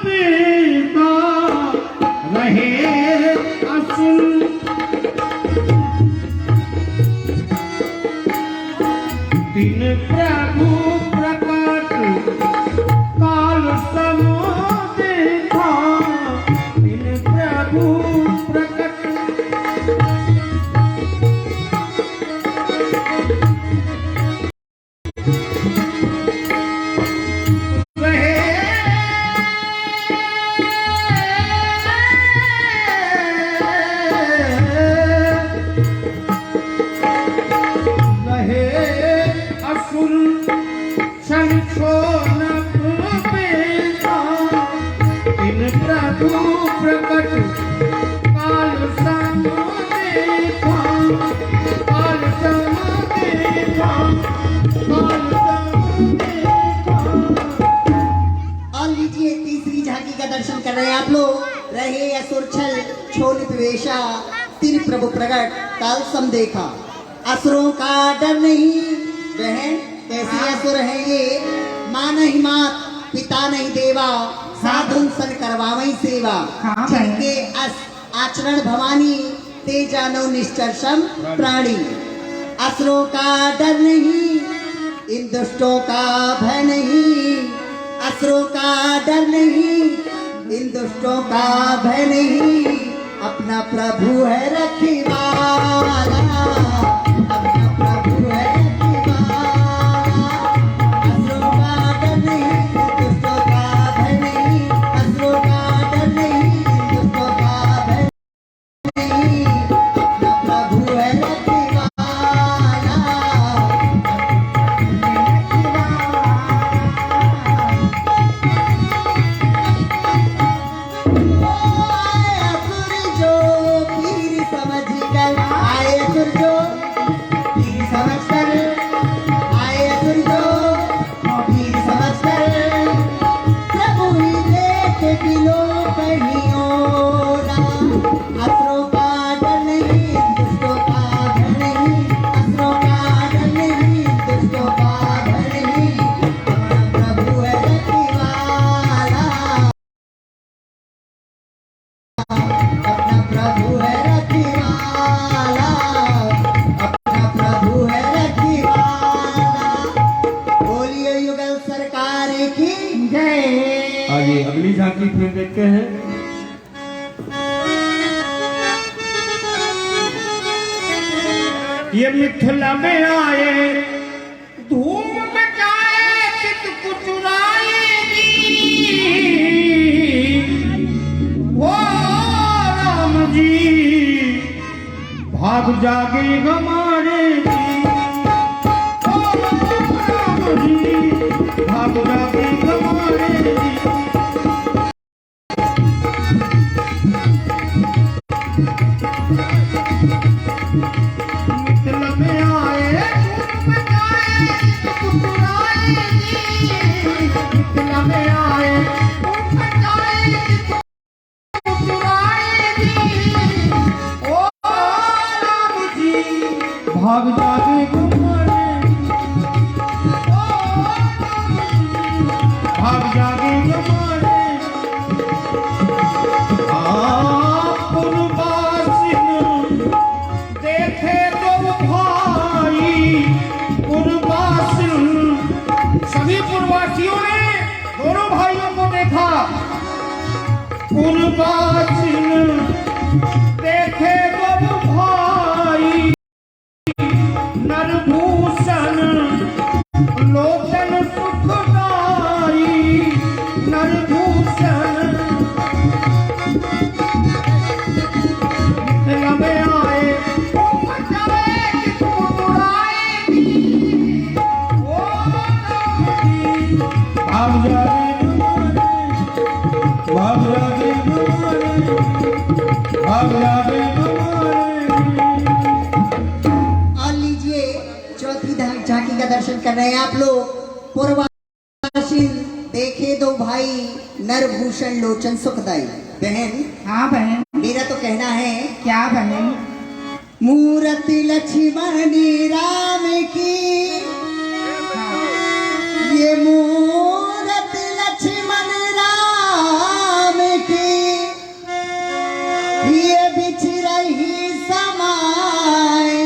बेगा रहे असुर, दिन प्रभु प्रकट काल सम प्रभु प्रकट काल सम देखा, काल सम देखा, काल सम देखा। और लीजिए तीसरी झांकी का दर्शन कर रहे हैं आप लोग। रहे असुर छल छोल विवेशा, तीन प्रभु प्रकट काल सम देखा। असुरों का डर नहीं। बहन कैसे असुर है ये? माँ नहीं मात, पिता नहीं देवा, साधुन सन करवावई सेवा। जिनके आचरण भवानी, ते जानो निश्चर्षम प्राणी। असुरों का डर नहीं, इन दुष्टों का भय नहीं। असुरों का डर नहीं, इन दुष्टों का भय नहीं। अपना प्रभु है रखवाला, अपना प्रभु है रखवाला। असुरों का डर नहीं, दुष्टों का भय नहीं। असुरों का डर नहीं, दुष्टों का भय नहीं। अपना प्रभु है रखवाला। आइए अगली झांकी फिर देखते हैं। ये मिथिला में आए, धूम मचाए, चित चुराएगी। ओ राम जी भाग जागे हमारे जी। ओ राम जी भाग जागे हमारे जी। मिथिला में आए, धूम मचाए, चित चुराएगी। मिथिला में आए, धूम मचाए, चित चुराएगी। ओ राम जी भाग जागे हमारे जी। ओ राम जी भाग जागे हमारे। देखे तो भाई पूर्ववासिन, सभी पूर्ववासियों ने दोनों भाइयों को देखा। पूर्ववासिन देखे तो भाई, नरभूषण लोचन सुखदाई। नरभूषण मिथिला में आए, धूम मचाए, चित चुराएगी। ओ राम जी भाग जागे हमारे, भाग जागे हमारे, भाग जागे हमारे। और लीजिए चौथी झांकी का दर्शन कर रहे हैं आप लोग। पूर्ववासिन देखे दो भाई, नरभूषण लोचन सुखदाई। बहन हाँ बहन, मेरा तो कहना है, क्या बहन? मूर्ति लक्ष्मणी राम की, ये मूर्ति लक्ष्मण राम की। ये बिछ रही समाए,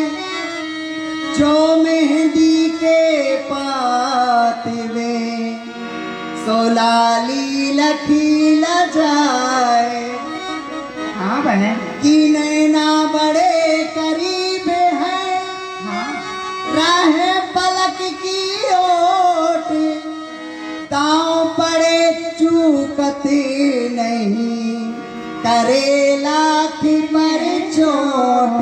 जो मेहंदी के पातवे, सोलाली लखीला जाए। हाँ बहन, की नैना बड़े करीब है, हाँ राह पलक की ओट। ताव पड़े चूकते नहीं, करेला की पर चोट।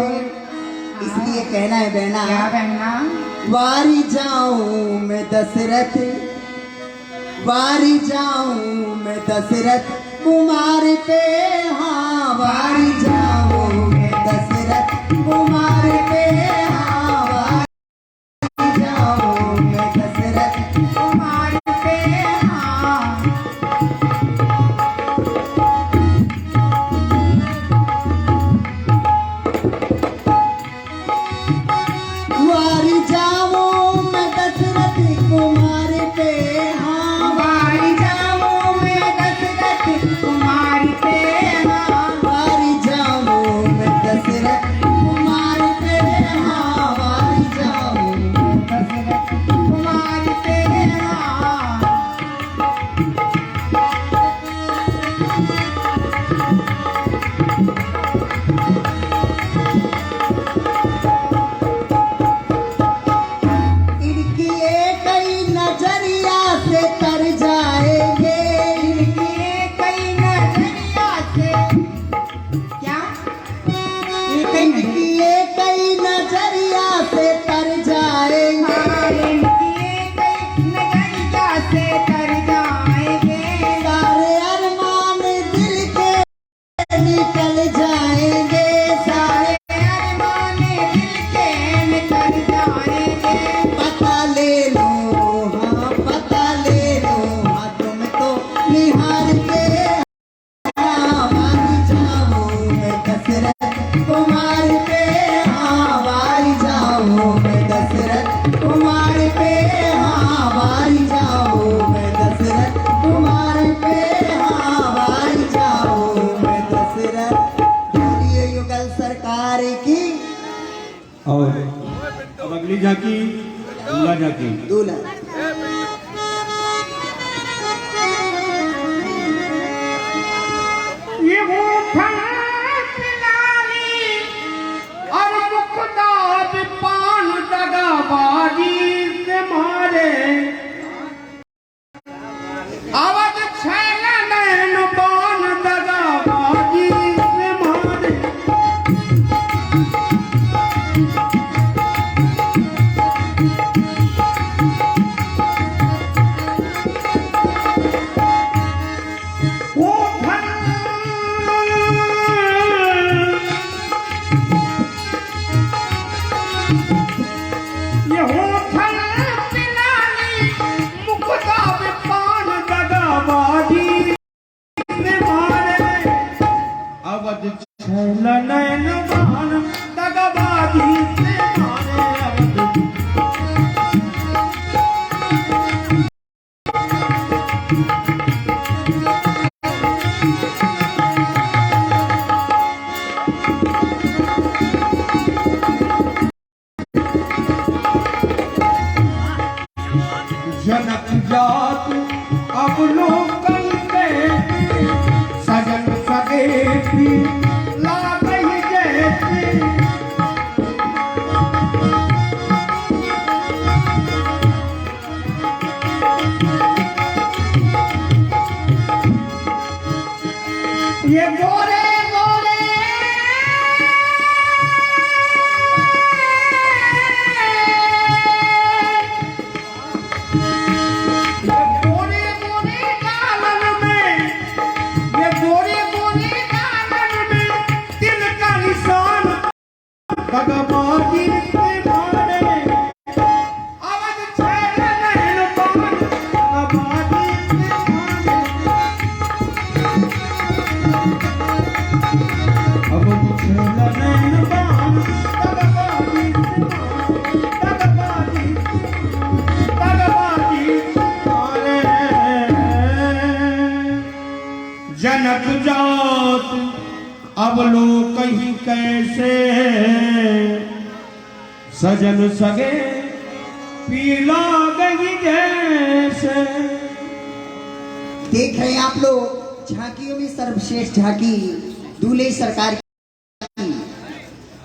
इसलिए कहना है बहना, क्या बहना? वारी जाऊं मैं दशरथ, वारी जाऊं मैं दशरथ। कुमार पे हाँ वारी जाओ मैं दशरथ कुमार पे हाँ वारी जाओ मैं दशरथ कुमार पे हाँ वारी जाओ मैं दशरथ कुमार पे हाँ वारी जाओ मैं दशरथ कुमार पे हाँ वारी जाओ मैं दशरथ कुमार पे हाँ वारी जाओ मैं दशरथ कुमार पे हाँ इनकी एक ही नजरिया से तर जाएंगे इनकी एक ही नजरिया से क्या इनकी एक ही नजरिया से तर जाएंगे इनकी एक ही नजरिया से तर जाएंगे सारे अरमान दिल के निकल जाएंगे सारे अरमान दिल के निकल जाएंगे पता ले लो हाँ पता ले लो हाँ तुम तो निहार के हाँ वारी जाओ मैं दशरथ कुमार पे हाँ वारी जाओ मैं दशरथ कुमार पे हाँ वारी जाओ मैं दशरथ कुमार पे हाँ वारी जाओ मैं दशरथ बोलिए युगल सरकार की और अब अगली झांकी दूल्हा झांकी। दूल्हा ये वो पिलाली और मुख्ताब पान दगाबाजी से मारे अवध छैल नैन बान दगाबाजी से मारे वो ये होठल पिलाली मुख्ताब पान दगाबाजी से मारे अवध छैल नैन बान दगाबाजी से मारे अवध जनक जात अब लोकन के सजन सगे भी लागई जैसे ये गोरे गोरे ये गोरे गोरे गालन में ये गोरे गोरे गालन में दिल का निशान दगाबाजी से मारे अवध छैल नैन बान दगाबाजी से मारे अवध छैल नैन बान दगाबाजी से मारे दगाबाजी मारे जनक जात अब लोग कहीं कैसे सजन सगे पीला गई जैसे देख रहे हैं आप लोग झांकियों में सर्वश्रेष्ठ झांकी दूल्हे सरकार की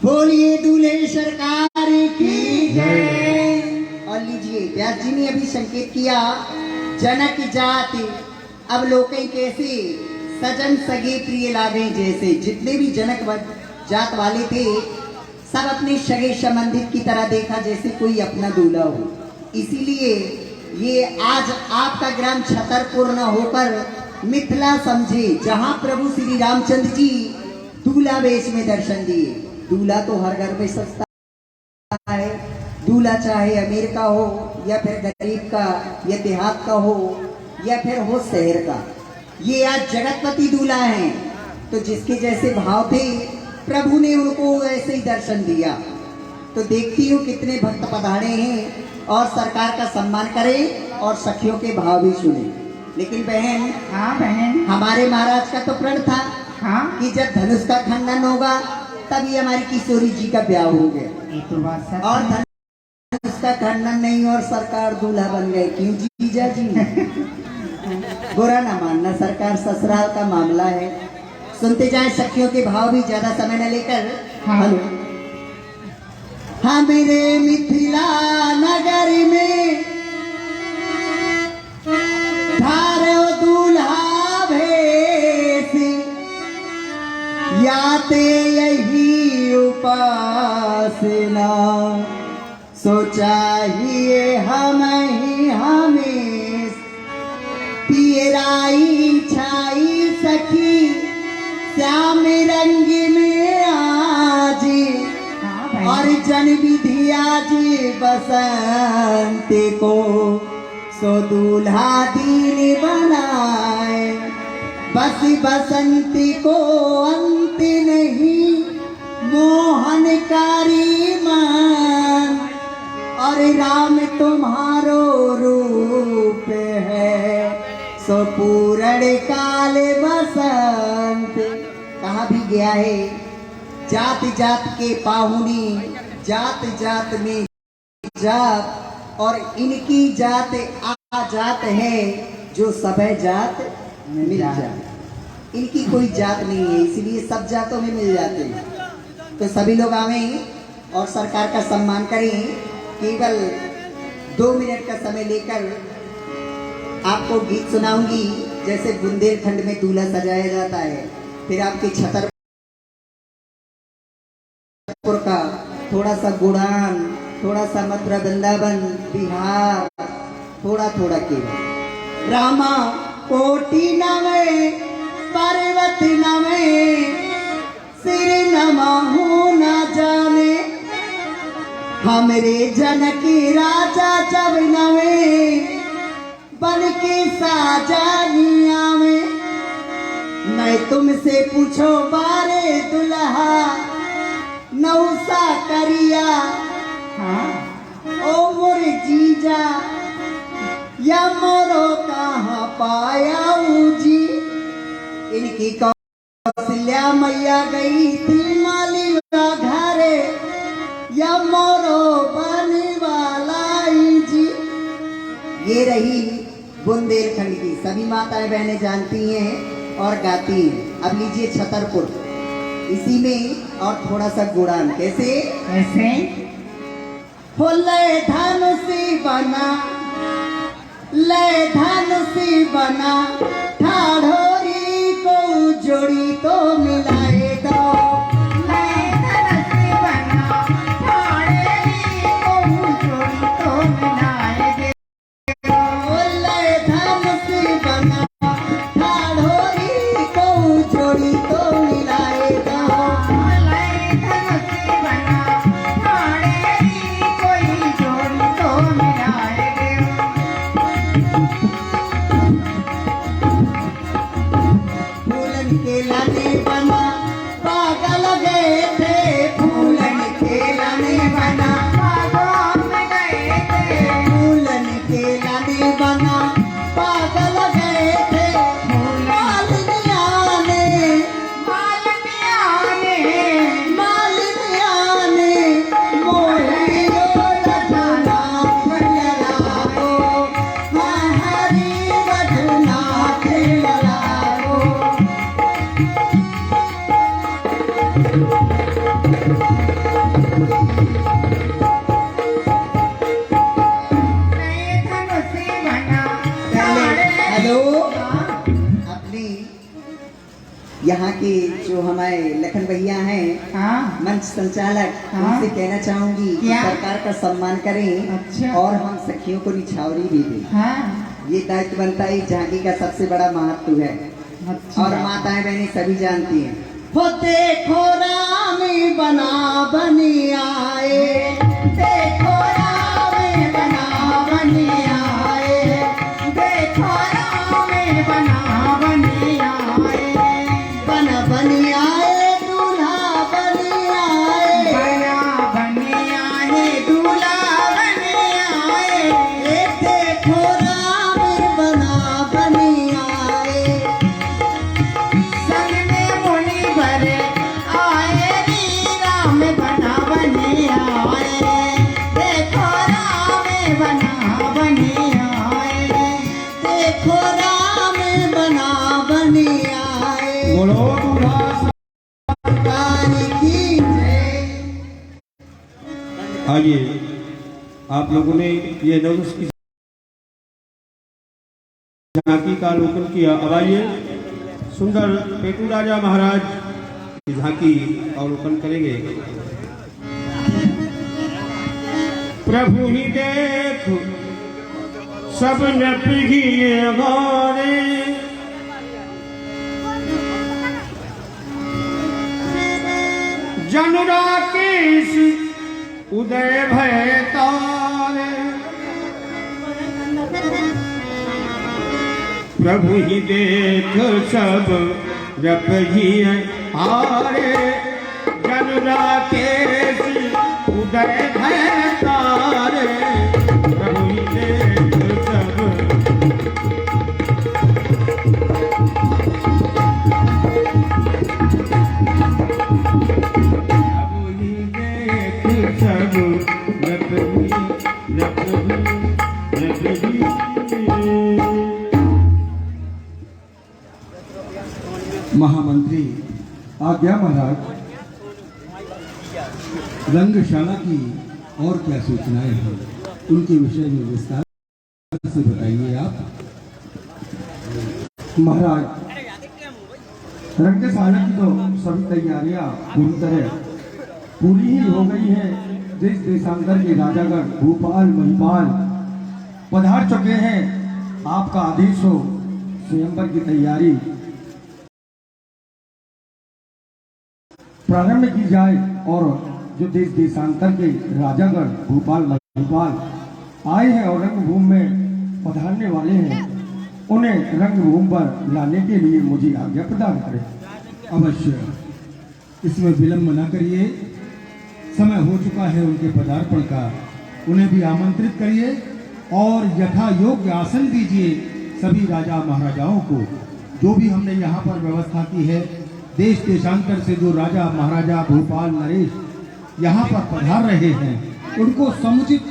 बोलिए दूल्हे सरकार की जय और लीजिए व्यास जी ने अभी संकेत किया जनक जाति अब लोग कैसे सजन सगे प्रिय लागे जैसे जितने भी जनक जात वाले थे सब अपने सगे संबंधित की तरह देखा जैसे कोई अपना दूल्हा हो। इसीलिए ये आज आपका ग्राम छतरपुर न होकर मिथिला समझे, जहाँ प्रभु श्री रामचंद्र जी दूल्हा वेश में दर्शन दिए। दूल्हा तो हर घर में सस्ता है, दूल्हा चाहे अमीर का हो या फिर गरीब का या देहात का हो या फिर हो शहर का, ये आज जगतपति दूल्हा है। तो जिसके जैसे भाव थे प्रभु ने उनको ऐसे ही दर्शन दिया। तो देखती हूँ कितने भक्त पधारे हैं और सरकार का सम्मान करें और सखियों के भाव भी सुने। लेकिन बहन, हाँ बहन, हमारे महाराज का तो प्रण था हाँ कि जब धनुष का खंडन होगा तभी हमारी किशोरी जी का ब्याह हो गया। ये तो बात सच और है। धनुष का खंडन नहीं और सरकार दूल्हा बन गए। क्यों जीजा जी? बुरा ना मानना, सरकार ससुराल का मामला है। सुनते जाए सखियों के भाव भी, ज्यादा समय न लेकर। हाँ। हेलो। हमारे मिथिला नगर में धारो दूल्हा भेष, याते यही उपासना, सोचाहिए हम ही हमें, पियराई छाई सखी श्याम रंग में आज, और जन विधिया जी बसंत को सो दूल्हा दीन बनाए। बस बसंती को अंत नहीं मोहनकारी मान, और राम तुम्हारो रूप है सो पूर्ण काल बसंत। कहा भी गया है, जात जात के पाहुनी, जात जात में जात, और इनकी जात आ जात है जो सब जात मिल जाए। इनकी कोई जात नहीं है, इसलिए सब जातों में मिल जाते हैं। तो सभी लोग आवे और सरकार का सम्मान करें। केवल 2 मिनट का समय लेकर आपको गीत सुनाऊंगी। जैसे बुंदेलखंड में दूल्हा सजाया जाता है, फिर आपके छतरपुर का थोड़ा सा गुड़ान, थोड़ा सा मथुरा वृंदावन बिहार, थोड़ा थोड़ा केवल रामा कोटि नवे पर्वत नवे, सिर नमहु न जाने, हमरे जनकी राजा जब नवे बन के साजानिया में। मैं तुमसे पूछो बारे दुल्हा नौसा करिया, हाँ ओ मोरे जीजा या मोरो कहाँ पाया जी। इनकी कौशल्या मैया गई थी मालिका घरे, या मोरो बने वाला जी। ये रही बुंदेलखंड की, सभी माताएं बहनें जानती हैं और गाती हैं। अब लीजिए छतरपुर, इसी में और थोड़ा सा गुड़ान। कैसे कैसे? हो ले धनुषी बना, ले धनुषी बना, ठाढ़ोरी को जोड़ी तो मिलाए दो। ले धनुषी बना, ठाढ़ोरी को जोड़ी तो मिलाए दो। हो ले धनुषी बना, ठाढ़ोरी को जोड़ी तो मिलाए दो। ले धनुषी बना, ठाढ़ोरी कोई जोड़ी तो मिलाए दो। फूलन के लाने बना पागल गए थे, फूलन के लाने बना बागों में गए थे, फूलन के लाने बना पागल गए थे। मालिनिया ने, मालविया ने, मालिनिया ने मोहियो रघुना खेलाओ, हाँ हरी रघुना खेलाओ। नए धनुषी बना, हेलो, अपनी यहाँ के जो हमारे लखन भैया हैं, हाँ मंच संचालक, हाँ। उनसे कहना चाहूंगी कि क्या? सरकार का सम्मान करें अच्छा। और हम सखियों को निछावरी भी दें। हाँ ये दायित्व बनता है, झांकी का सबसे बड़ा महत्व है। और माताएं बहनें सभी जानती हैं। हो देखो राम बना बनी आए, देखो राम बना बनी आए, देखो राम बना बनी आए, बना बनी आए दूल्हा बनी आए, बना बनी आए दूल्हा बनी आए, ये देखो राम बना बनी आए, संग में मुनि भरे आए नी राम बना बनी आए, देखो राम बना बनी आए, देखो राम बना बनी आए। बोलो दूल्हा सरकार की जय। आइए, आप लोगों ने ये नवरुष की झांकी का अवलोकन किया। अब आइए सुंदर पेटू राजा महाराज की झांकी का अवलोकन करेंगे। प्रभु ही देख सब न पिघिले गारे, जनु राकेश उदय भय तारे, प्रभु ही देख सब रप ही हारे, जनु राकेश उदय भय तारे, प्रभु ही देख सब महामंत्री आज्ञा महाराज। रंगशाला की और क्या सूचनाएं हैं, उनके विषय में विस्तार से बताइए आप। महाराज, रंगशाला की तो सभी तैयारियां पूरी तरह पूरी ही हो गई है। देश देशांतर के राजागण भूपाल महिपाल पधार चुके हैं। आपका आदेश हो स्वयंवर की तैयारी प्रारंभ की जाए और जो देश देशांतर के राजागण भूपाल महिपाल आए हैं और रंगभूमि में पधारने वाले हैं, उन्हें रंगभूमि पर लाने के लिए मुझे आज्ञा प्रदान करें। अवश्य, इसमें विलंब न करिए। समय हो चुका है उनके पदार्पण का। उन्हें भी आमंत्रित करिए और यथा योग्य आसन दीजिए। सभी राजा महाराजाओं को जो भी हमने यहाँ पर व्यवस्था की है, देश देशांतर से जो राजा महाराजा भोपाल नरेश यहाँ पर पधार रहे हैं, उनको समुचित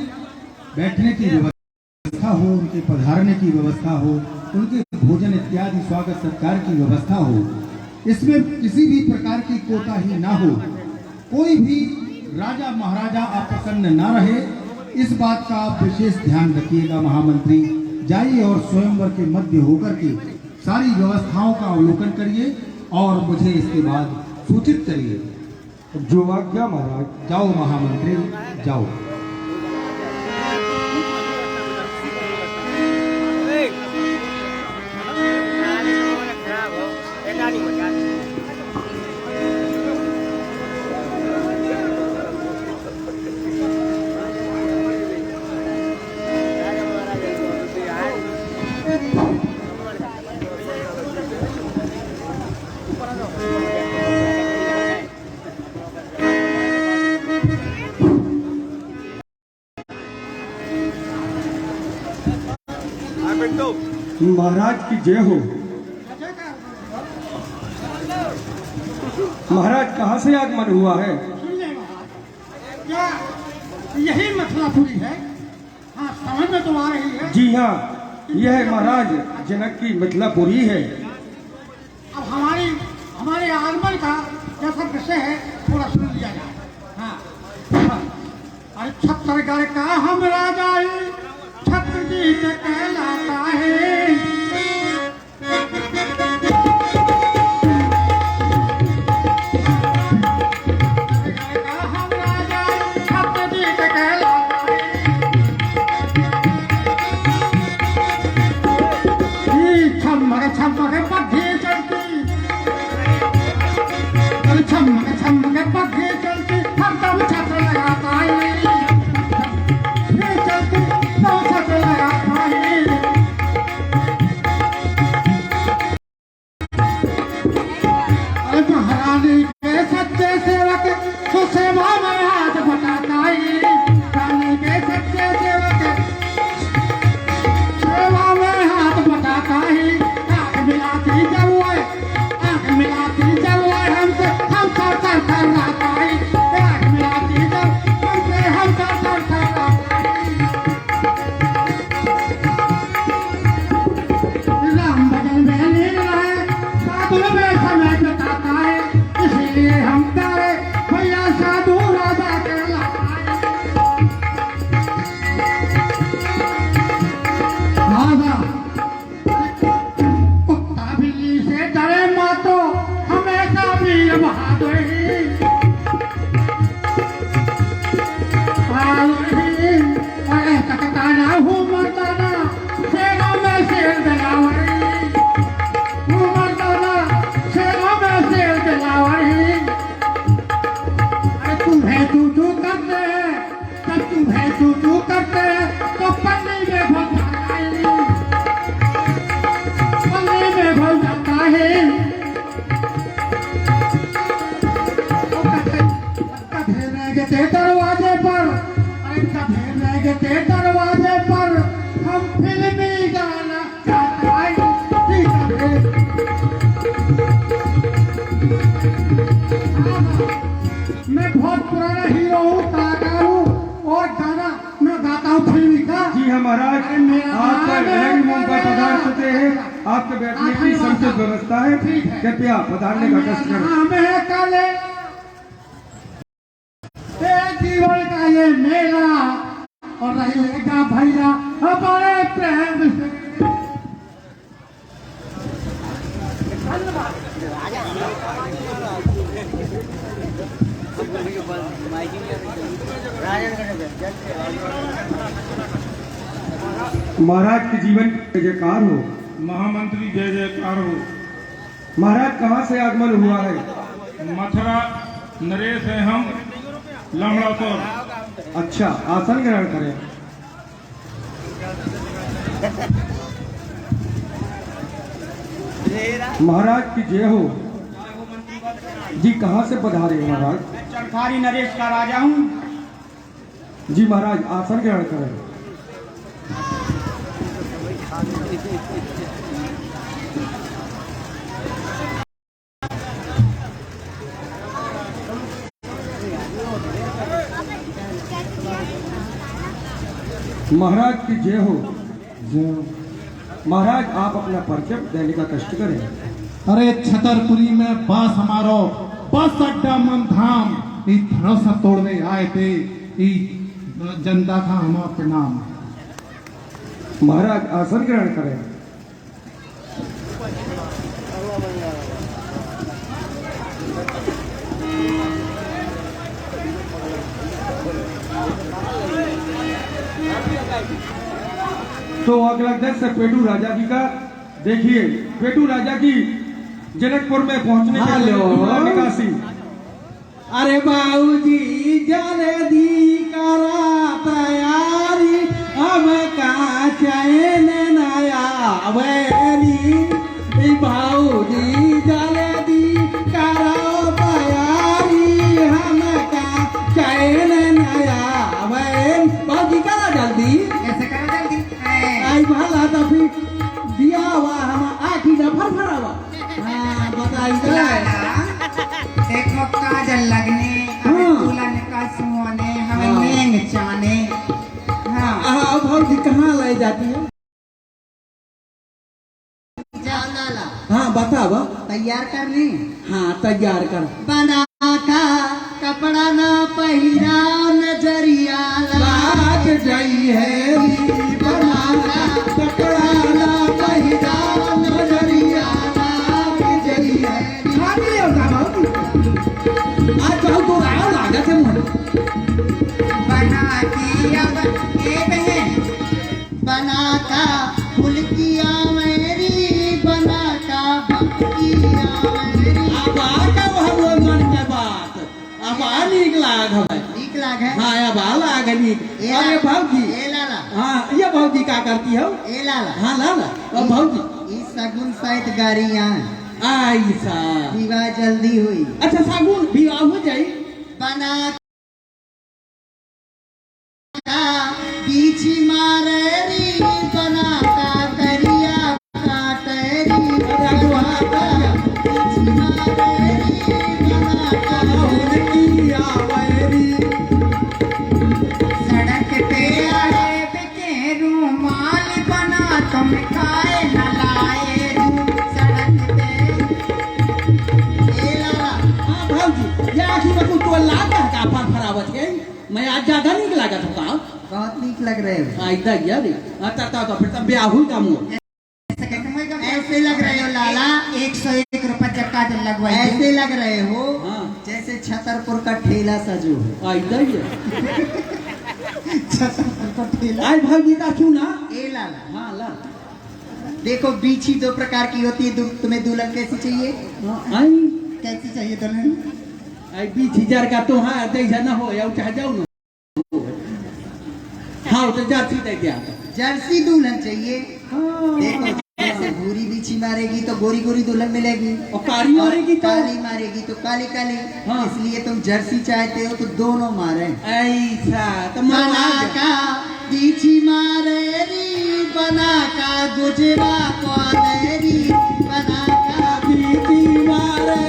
बैठने की व्यवस्था हो, उनके पधारने की व्यवस्था हो, उनके भोजन इत्यादि स्वागत सत्कार की व्यवस्था हो। इसमें किसी भी प्रकार की कोताही ना हो। कोई भी राजा महाराजा अप्रसन्न ना रहे, इस बात का आप विशेष ध्यान रखिएगा। महामंत्री, जाइए और स्वयंवर के मध्य होकर के सारी व्यवस्थाओं का अवलोकन करिए और मुझे इसके बाद सूचित करिए। जो आज्ञा महाराज। जाओ महामंत्री, जाओ। महाराज की जय हो। महाराज कहाँ से आगमन हुआ है? क्या यही मथुरापुरी है? हाँ, समझ में तो आ रही है। जी हाँ, यह महाराज जनक की मिथिलापुरी है। अब हमारे आगमन का जैसा विषय है थोड़ा सुन लिया जाए। हाँ, अरे छत्तीसगढ़ का हम राजा छत्र जी से कहलाता है। पक्षी चलती हरदम छत्र लगाता है चलती तो छत्र लगाता है। अरे महारानी के सच्चे सेवक सुसेवा में हाथ बटाता है रानी के सच्चे सेवक सेवा में हाथ बटाता है। आंख मिलाती जब वो आंख मिलाती जब वो हमसे हम सर सर कर रहा है आंख मिलाती जब हमसे हम सर सर कर रहा है। राम भजन में लीन रहे साधु में समय बिताता है इसीलिए हम तारे भैया साधु राजा कहलाता है। राजा कुत्ता बिल्ली से डरे मातो हमेशा वीर बहादुरी अरे तकता ना हूँ मरता ना शेरों में शेर दिलावरी हूँ मरता ना शेरों में शेर दिलावरी। अरे तुम्हें तू करते हैं जब तुम्हें तू करते हैं तो पन्नी में घुस जाता है पन्नी में घुस जाता है। कभी रहेंगे दरवाजे पर अरे कभी रहेंगे दरवाजे पर हम फिल्मी गाना गाता है। मैं बहुत पुराना हीरो हूँ कलाकार हूँ और गाना मैं गाता हूँ फिल्मी का। जी हाँ महाराज, आप पर पधार चुके हैं। आपके बैठने की समुचित व्यवस्था है, कृपया पधारने का कष्ट करें। हमें काले जीवन का ये मेला और रहेगा भैया हमारे प्रेम से। महाराज के जीवन जय जयकार हो। महामंत्री जय जयकार हो। महाराज कहाँ से आगमन हुआ है? मथुरा नरेश है हम लमड़ापुर। अच्छा, आसन ग्रहण करें। महाराज की जय हो। जी कहाँ से पधारे हैं महाराज? चरखारी नरेश का राजा हूँ। जी महाराज आसन ग्रहण करें। महाराज की जय हो। महाराज आप अपना परिचय देने का कष्ट करें। अरे छतरपुरी में बस हमारो बस अड्डा मन धाम ई धनुष तोड़ने आए थे ई जनता का हमारा प्रणाम। महाराज आसन ग्रहण करें। तो अगला दस से पेटू राजा जी का देखिए। पेटू राजा की जनकपुर में पहुंचने के लिए दूल्हा निकासी। अरे बाबूजी जाने दी करा तैयारी हम का चैन नया वेली बाबूजी जाने दी करा तैयारी हम का चैन नया वेल। बाबूजी करा जल्दी। कैसे करो जल्दी? आई भला तो फिर दिया हुआ हम आखी दफा फरावा। हाँ बताइए। देखो काजल लगने हमें दुल्हन का सुहाने हमें लेंग चाने। हाँ भौजी कहाँ ले जाती है? जाना ला। हाँ बतावा। तैयार करनी। हाँ तैयार कर। बना का कपड़ा ना पहिरा नजरिया लाग जाई है बना का कपड़ा ना पहिरा नजरिया लाग जाई है। हाँ नहीं होगा बाबू। आज बहुत दूर आया लागत है मुझे। बना की अब ए बहन बना का फुल किया मेरी बना का भक्तिया मेरी। अब आका हम मन के बात। लाग है 1 लाख है हाँ या भाव लाग है नीक अरे भाऊजी ए लाला हाँ ये भाऊजी क्या करती हो ए लाला हाँ लाला और भाऊजी ई सगुन सहित गाड़ियां ऐसा विवाह जल्दी हुई अच्छा सागुन भी हो जाई बना का बीच मारे री बना का करिया काटरी रघुआ का बीच मारे री बना का उनकी आवेरी सड़क पे आए बेके रूमाल बना तुम खाए न लाए सड़क पे ए लाला हाँ भाऊजी ये आखिर में तो लाग का पर फरावत है मैं आज ज्यादा नहीं लगा था बहुत नीक लग रहे हो आइदा यार आता तो फिर तब ब्याह हुई का मुंह ऐसे लग रहे हो लाला 101 रुपए जब काजल लगवाई ऐसे लग रहे हो हाँ जैसे छतरपुर का ठेला सजो है आइदा ये छतरपुर का ठेला आई भाऊजी का सुना ए लाला हाँ ला देखो बीछी 2 प्रकार की होती है तुम्हें दुल्हन कैसी चाहिए आई कैसी चाहिए दुल्हन आई 20,000 का तो हाँ दे ना हो या चाह जाओ ना हाँ तो जर्सी दे दिया जर्सी दुल्हन चाहिए देखो जैसे भूरी बीछी मारेगी तो गोरी गोरी दुल्हन मिलेगी और कारी मारेगी तो काली मारेगी तो काली काली हाँ। इसलिए तुम जर्सी चाहते हो तो दोनों मारे ऐसा तो बना का बीछी मारे री बना का गुजरा कॉलेरी बना का बीती मारे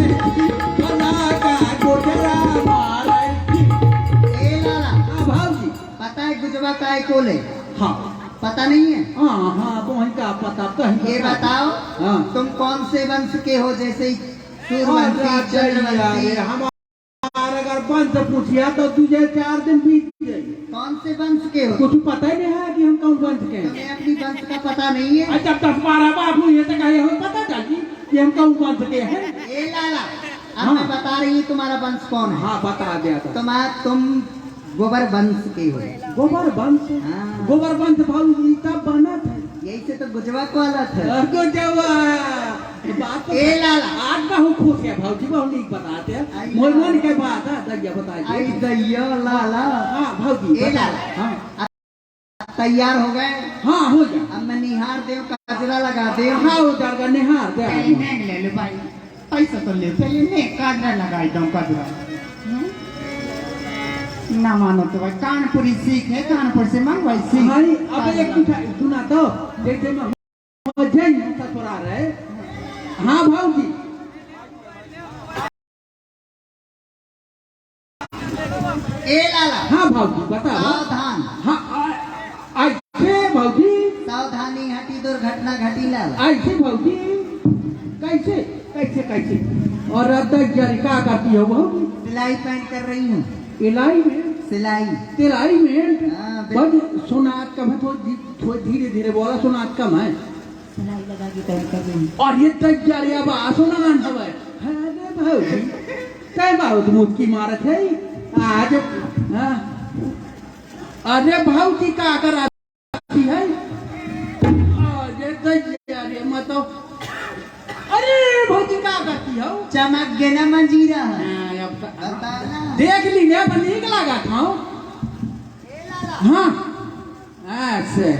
बना का गोजरा मारे ए लाला भाऊजी पता है गुजरा काय कोले हाँ पता नहीं है हाँ हाँ तो वहीं का पता कहीं ये बताओ हाँ तुम कौन से वंश के हो जैसे सूर्यवंशी चंद्रवंशी हमारा अगर वंश पूछिया तो तुझे 4 दिन बीत गए कौन से वंश के हो कुछ पता ही नहीं है कि हम कौन वंश के हैं तुम्हें अपनी वंश का पता नहीं है जब 10-12 बाप हुए तो कहे हमें पता चली कि हम कौन वंश के हैं ए लाला अब हाँ। मैं बता रही हूँ तुम्हारा वंश कौन है हाँ बता दिया था तुम गोबर वंश के हो गोबर वंश हाँ। गोबर वंश भाऊजी तब बना था यही से तो गुजवा को अलग है बात ए लाला आज बहुत खुश है भाऊजी बहुत नहीं बताते हैं मोर मन के बात है दरिया बताइए आई दैया लाला हाँ भाऊजी ए लाला हाँ तैयार हो गए हाँ हो जा अब मैं निहार देव कजरा लगा दे हाँ हो जाएगा निहार दे नहीं ले लो भाई पैसा तो ले चलिए मैं काजरा लगाई दूं काजरा ना मानो तो भाई कानपुरी सीख है कानपुर से मंगवाई सीख भाई अब एक सुना तो जैसे में जय ससुरा रहे हाँ भाऊजी ए लाला हाँ भाऊजी बता सावधान हाँ ऐसे भाऊजी सावधानी हटी दुर्घटना घटी लाला ऐसे भाऊजी कैसे कैसे कैसे और अद्दर क्या करती हो भाऊजी सिलाई पैंट कर रही हूँ इलाई में सिलाई तिलाई में हाँ, बस सोनात कम है थोड़ी धीरे धीरे बोला सोनात कम है सिलाई लगा के पैंट कर रही हूँ और ये तैयारी अब सोनान है अरे भाऊजी तय बहुत मुक्की मारत है आज हाँ अरे भाऊजी का कराती है ये तैयारी मतलब अरे भाऊजी का करती हो चमक गे ना मंजीरा देख ली मैं पर नीक लगा था हाँ ऐसे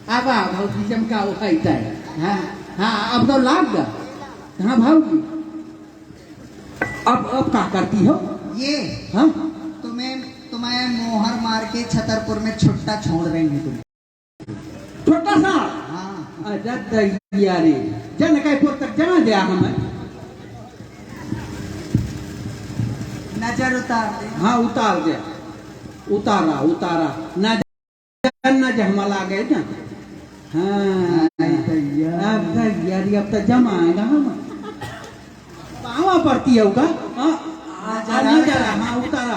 अब भाऊजी चमका उठाता है हाँ हाँ अब तो लाग गया हाँ भाऊजी अब क्या करती हो ये हाँ तुम्हें मोहर मार के छतरपुर में छुट्टा छोड़ देंगे तुम छोटा सा हाँ यारे जन का तक जमा दिया हमें नजर उतार दे हाँ उतार दिया उतारा न जमा गए ना हाँ अब यारी अब तो जमा आएगा हम पावा पड़ती है उका नजरा हाँ उतारा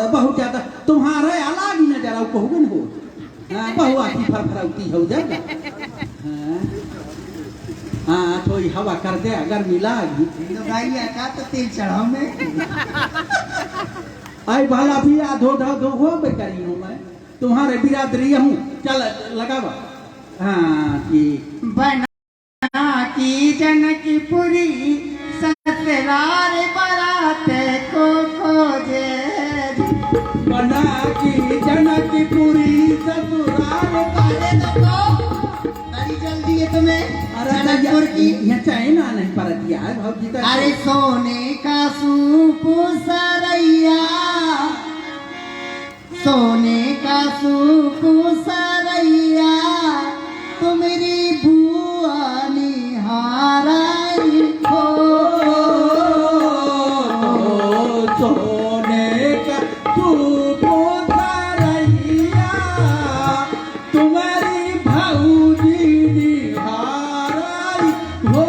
बहुत ज्यादा तुम्हारे अलग ही नजरा कहोगे न हो बहु आती फरफराती हो जाएगा हाँ थोड़ी हवा कर दे अगर मिला तो भाई का तो तेल चढ़ाओ में आई भाला भी धो हो बेकारी हूँ मैं तुम्हारे बिरादरी हूँ चल लगावा हाँ ठीक बना की जनकपुरी ससुराल बड़ी जल्दी है तुम्हें जनकपुर की। यहाँ चाइना नहीं पर दिया है भाजी का। अरे सोने का सूप सरैया, सोने का सूप सरैया, तुम्हारी बुआ निहाराई हो। सोने का सूप सरैया, तुम्हारी भाऊजी निहाराई हो।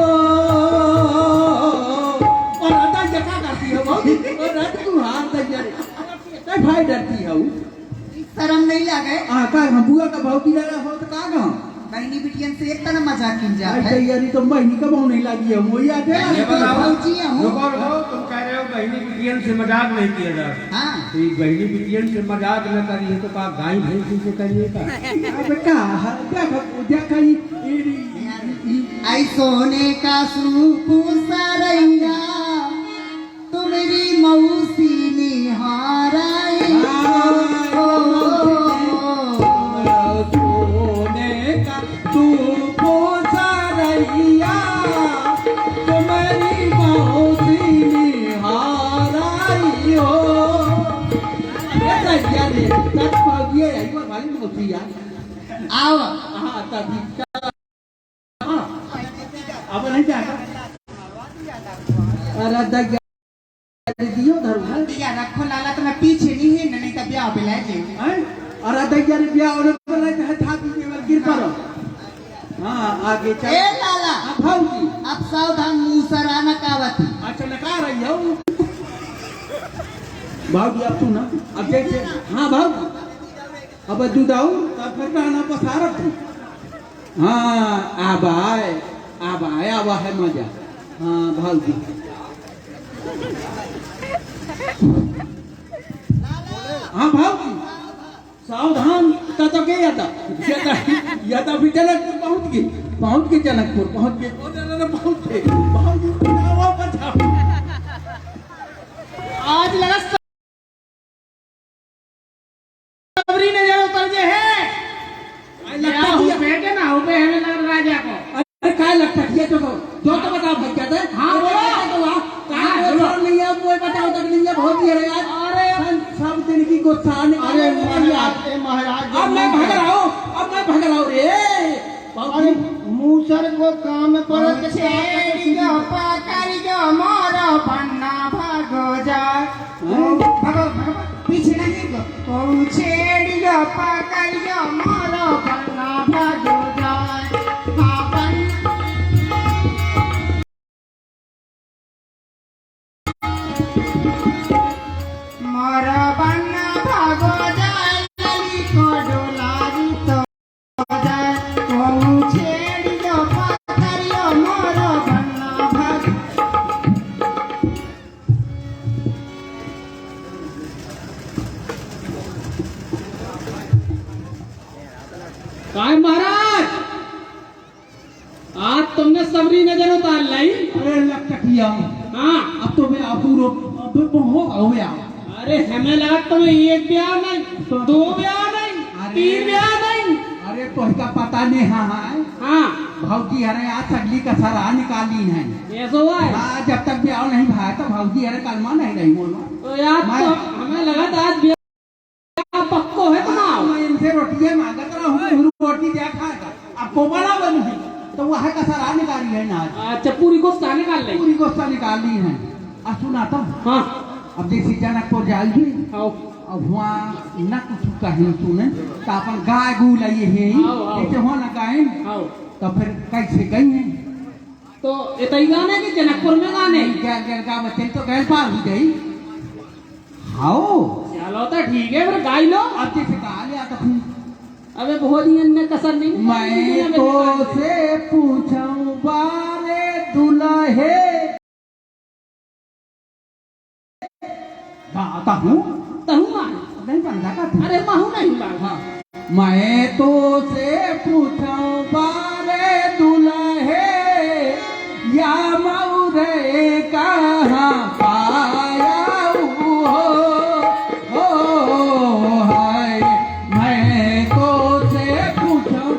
और आता क्या करती हो भाऊजी? और आता तू हाथ तैयार है भाई डरती है वो। शर्म नहीं लगे? का बुआ का भाव की लगा हो तो का गाँव बहनी बिटियन से एक तरह मजाक की जाए है। तैयारी तो बहनी का भाव नहीं लगी है वो याद है। भाऊजी हूँ। रुको रुको, तुम कह रहे हो बहनी बिटियन से मजाक नहीं किया जाता। हाँ तो ये बहनी बिटियन से मजाक न करिए तो कहा गाय भैंसी से करिएगा। अबे देखा आई सोने का सूप सरैया, तुम्हारी मौसी निहाराई हो। सोने का सूप सरैया, तुम्हारी मौसी निहाराई हो। मौसी यार आओ हाँ तभी अब नहीं जाएगा। अरे दियो धर्म दिया रखो लाला, तो मैं पीछे नहीं है नहीं तब ब्याह बिला जी। अरे दैया रे ब्याह और कर रहे थे था भी गिर पड़ो। हां आगे चल। ए लाला भाऊजी अब सावधान, मुंह सराना कावती। अच्छा लगा रही हो भाऊजी। अब तू ना अब जैसे हाँ भाऊ अब दूध आओ तब फिर कहना पसारा तू। हाँ अब आवा है मजा। हाँ भाऊजी हाँ भाऊजी सावधान का तो क्या यादा भी जनकपुर पहुंच गए जनकपुर पहुंच गए आज लगा सबरी ने जो उतर जे है बेटे ना हो पे हमें लग राजा को। अरे काय लगता है तो बताओ भाई क्या है। हाँ बोलो बोलो नहीं है वो बताओ तक नहीं है बहुत ही है यार। अरे सब दिन की गुस्सा ने। अरे महाराज अब मैं भाग रहा हूँ रे। अरे मूसर को काम पर छेड़ियो पकड़ियो मोरो बन्ना भागो जा। भगो पीछे नहीं गो। ओ छेड़ियो पकड़ियो मोरो बन्ना भागो जा। हाँ बन्ना मोरो बन्ना भागो जा। लली को डोलारी तो जाए। ओ छेड़ियो पकड़ियो मोरो बन्ना भागो। काय महाराज आज तुमने सबरी नजर उतार लाई। अरे लटकिया हाँ अब तो मैं अपूरो अब बहुत हो गया। अरे हमें लगा तुम्हें एक ब्याह नहीं, दो ब्याह नहीं, तीन ब्याह नहीं। अरे तो इसका पता नहीं। हाँ हाँ भाऊजी अरे आज सगली का सरा निकाली है। ऐसा हुआ है। हाँ जब तक ब्याह नहीं भाया तो भाऊजी अरे कलमा नहीं बोलो। तो यार तो हमें लगा था आज ब्याह पक्को है तुम्हारा। मैं इनसे रोटियां मांगत रहा हूँ रोटी क्या खाएगा अब को बना बन तो वह का सरा निकाली है ना। अच्छा पूरी गोश्त निकाल ली। पूरी गोश्त निकाली है। अब सुनाता हूँ। हाँ अब जैसे जनकपुर जाएगी आओ अब वहाँ न कुछ कहीं तूने तो अपन गाय गू लाइए है जैसे वहाँ न गाय आओ तो फिर कैसे गई है तो इतनी गाने की जनकपुर में गाने क्या क्या बच्चे तो गैर पार हो गई। हाँ चलो तो ठीक है फिर गाय लो। अब जैसे कहा लिया तो फिर अबे बहुत ही अन्य कसर नहीं। मैं तो से पूछूं बारे दुल्हे गाता हूँ तहु मान नहीं बन जाता था। अरे महू नहीं बात। हाँ मैं तो से पूछूं बारे दुल्हे या मऊरे कहाँ पाया हो हाय। मैं तो से पूछूं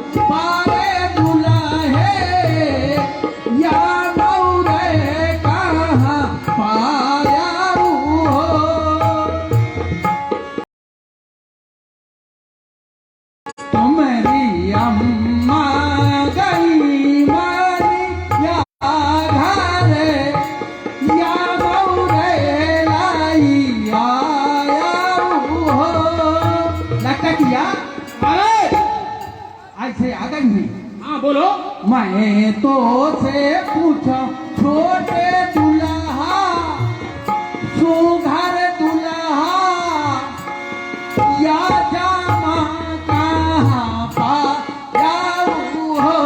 मैं तो से पूछो छोटे दुल्हा सुघर दुल्हा या जामा कहाँ पायाऊ हो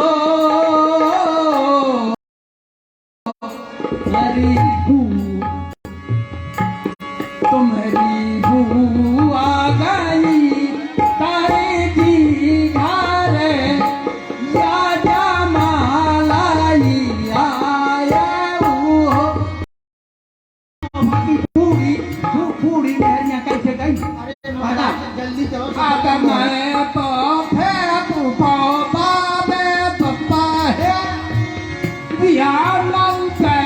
मेरी तुम्हारी बू आ गई तारे जी घर या जमालाई आया वो पूरी पूरी लहरियां कैसे गई जल्दी चलो अब मैं तो फेंकू बाबे पप्पा है बिहार के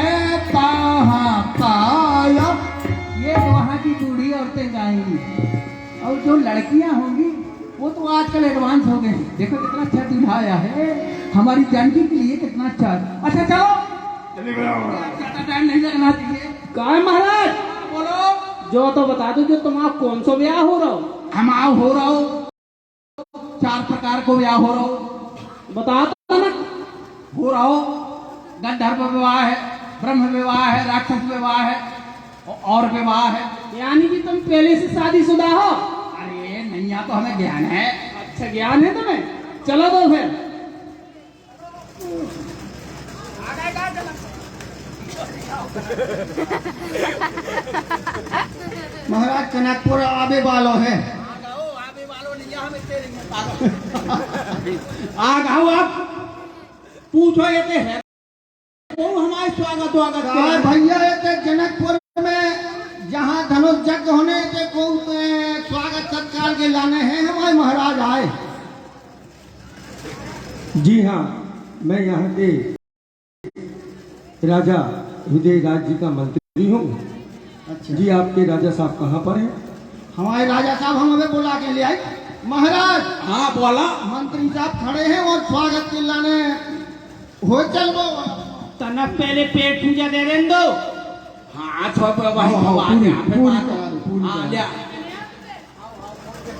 कहाँ पाया ये वहाँ की बूढ़ी औरतें गाएंगी और जो लड़कियां होंगी वो तो आजकल एडवांस हो गए। देखो कितना अच्छा दूल्हा आया है हमारी जानकी के लिए, कितना अच्छा। अच्छा चलो ज्यादा टाइम नहीं लगना चाहिए। कहा महाराज बोलो जो तो बता दो जो तुम्हारा कौन सा ब्याह हो रहा हो। हम आओ हो रहा हो 4 प्रकार को ब्याह हो रहा हो बता दो ना। हो रहा हो गंधर्व विवाह है, ब्रह्म विवाह है, राक्षस विवाह है और विवाह है। यानी कि तुम पहले से शादीशुदा हो। अरे नहीं यहाँ तो हमें ज्ञान है। अच्छा ज्ञान है तुम्हें, चलो तो फिर। महाराज कनकपुर आबे वालों है। आ गाओ आप पूछो ये ते है वो हमारे स्वागत वागत अरे भैया ये ते जनकपुर में जहाँ धनुष यज्ञ होने के को स्वागत सत्कार के लाने हैं हमारे महाराज आए। जी हाँ, मैं यहाँ के राजा हृदय राज जी का मंत्री हूँ। अच्छा जी आपके राजा साहब कहाँ पर हैं? हमारे राजा साहब हम हमें बुला के ले आए। महाराज हाँ बोला मंत्री साहब खड़े हैं और स्वागत के लाने हो चल वो तना पहले पेट पूजा दे दें दो। हाँ वही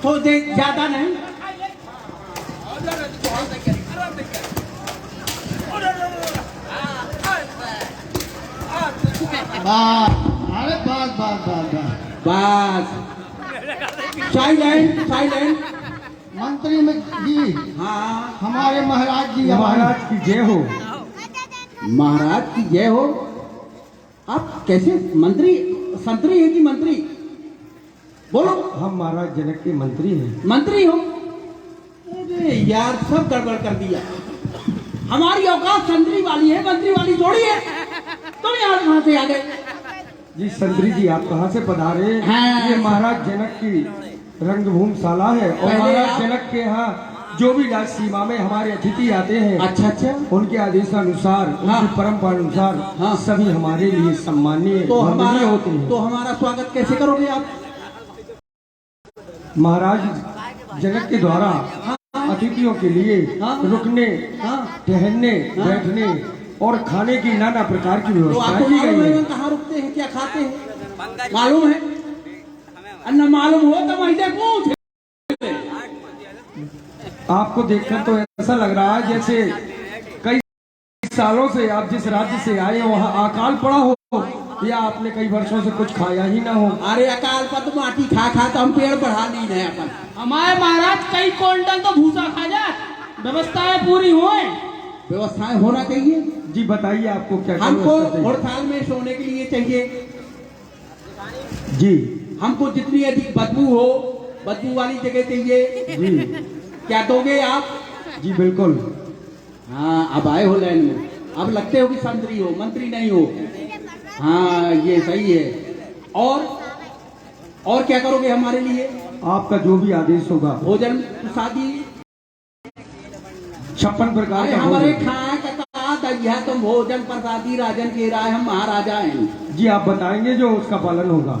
तो दे ज्यादा नहीं। अरे बस बस बस बस बस साइलेंट साइलेंट। मंत्री में जी हाँ हमारे महाराज जी महाराज की जय हो। महाराज की जय हो। आप कैसे मंत्री संतरी है कि मंत्री बोलो। हम महाराज जनक के मंत्री हैं। मंत्री हो? अरे यार सब गड़बड़ कर दिया। हमारी औकात संतरी वाली है, मंत्री वाली थोड़ी है। तुम यहाँ कहाँ से आ गए? जी संतरी जी आप कहाँ से पधारे? हाँ। ये महाराज जनक की रंगभूमशाला है और पहले महाराज आप- जनक के यहाँ जो भी राज सीमा में हमारे अतिथि आते हैं, अच्छा अच्छा। उनके आदेशानुसार हाँ। उनकी परंपरा अनुसार हाँ। सभी हमारे लिए सम्मानीय तो वंदनीय हमारा होते हैं। तो हमारा स्वागत कैसे करोगे आप? महाराज जनक के द्वारा अतिथियों के लिए हाँ। रुकने, हाँ। ठहरने, बैठने और खाने की नाना प्रकार की तो व्यवस्था आपको की मालूम गई है है। कहाँ रुकते हैं, क्या खाते हैं? मालूम है? अन्ना मालूम हो तो वहीं से पूछ। आपको देखकर तो ऐसा लग रहा है जैसे कई सालों से आप जिस राज्य से आए वहाँ अकाल पड़ा हो या आपने कई वर्षों से कुछ खाया ही ना हो। अरे अकाल पर तो माटी खा खा तो हम पेड़ बढ़ा नहीं रहे अपन। हमारे महाराज कई क्विंटल तो भूसा खा जाए, व्यवस्थाएं पूरी होए। व्यवस्थाएं होना चाहिए। जी बताइए आपको क्या क्या हमको व्यवस्था चाहिए? हड़ताल में सोने के लिए चाहिए। जी हमको जितनी अधिक बदबू हो, बदबू वाली जगह चाहिए। जी क्या दोगे आप? जी बिल्कुल। हाँ अब आए हो लाइन में। अब लगते हो कि संतरी हो, मंत्री नहीं हो। हाँ ये सही है। और क्या करोगे हमारे लिए? आपका जो भी आदेश होगा। भोजन शादी 56 प्रकार अरे का हमारे भोजन। खाए का दहिया तुम भोजन प्रसादी राजन के राय हम महाराजा हैं। जी आप बताएंगे जो उसका पालन होगा।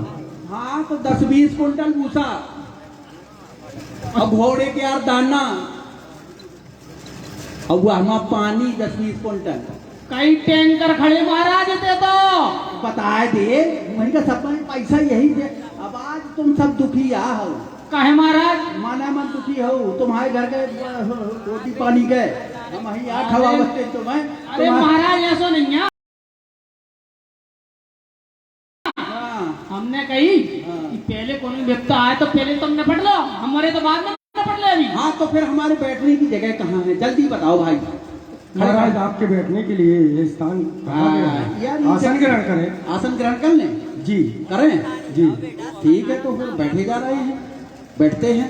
हाँ तो 10-20 कुंटल भूसा, अब घोड़े के यार दाना, अब वह पानी 10-20 कुंटल। कई टैंकर खड़े महाराज थे तो बताए दे वही का सब पैसा यही दे। अब आज तुम सब दुखी आ हो। कहे महाराज? माना मन दुखी हो, तुम्हारे घर के रोटी पानी के हम ही यार खवावते तो मैं अरे महाराज ऐसा नहीं है, हमने कही कि पहले कौन व्यक्ता आए तो पहले तुम निपट लो, हमारे तो बाद में निपट ले अभी। हाँ तो फिर हमारे बैठने की जगह कहाँ है, जल्दी बताओ भाई। महाराज आपके बैठने के लिए ये स्थान कहाँ गया है? यार आसन ग्रहण करें। आसन ग्रहण कर लें जी करें जी ठीक है, तो फिर बैठे जा रहे हैं, बैठते हैं।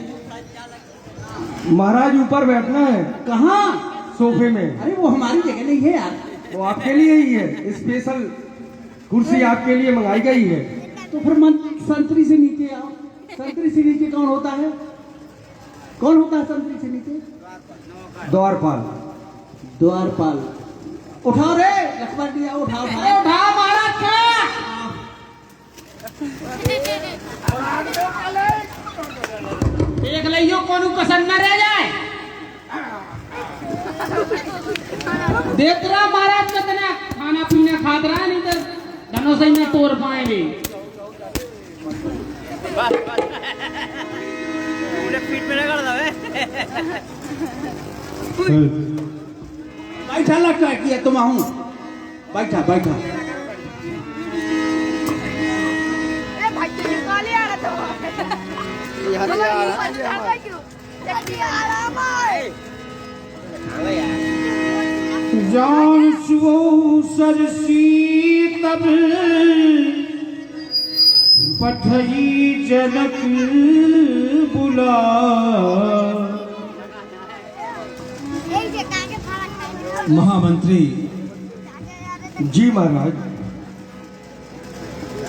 महाराज ऊपर बैठना है कहाँ? सोफे में। अरे वो हमारी जगह नहीं है यार, वो आपके लिए ही है, स्पेशल कुर्सी आपके लिए मंगाई गई है। तो फिर मन संतरी से नीचे आओ। संतरी से नीचे कौन होता है, कौन होता है संतरी से नीचे? द्वारपाल। द्वारपाल। उठाओ रे लक्ष्मण जी, आओ उठाओ अरे उठाओ महाराज का। देख लियो कौन पसंद न रह जाए। देख रहा महाराज कितना खाना पीना खात रहा, नहीं तो धनों से ही न तोड़ पाएंगे। बैठा लगता है कि तुम आऊं, बैठा बैठा। जान सुओ सरसी तब पठई जनक बुला, महामंत्री जी महाराज।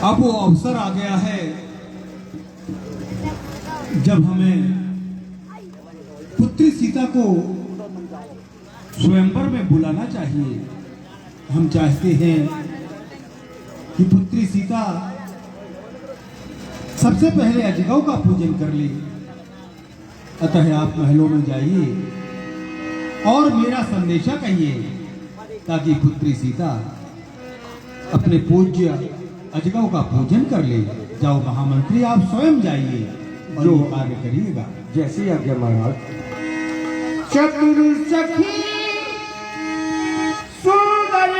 अब वो अवसर आ गया है जब हमें पुत्री सीता को स्वयंवर में बुलाना चाहिए। हम चाहते हैं कि पुत्री सीता सबसे पहले अजगव का पूजन कर ले। अतः आप महलों में जाइए और मेरा संदेशा कहिए, ताकि पुत्री सीता अपने पूज्य अजगव का पूजन कर ले। जाओ महामंत्री, आप स्वयं जाइए और जो कार्य करिएगा। जैसी आज्ञा महाराज। चतुर सखी सुंदर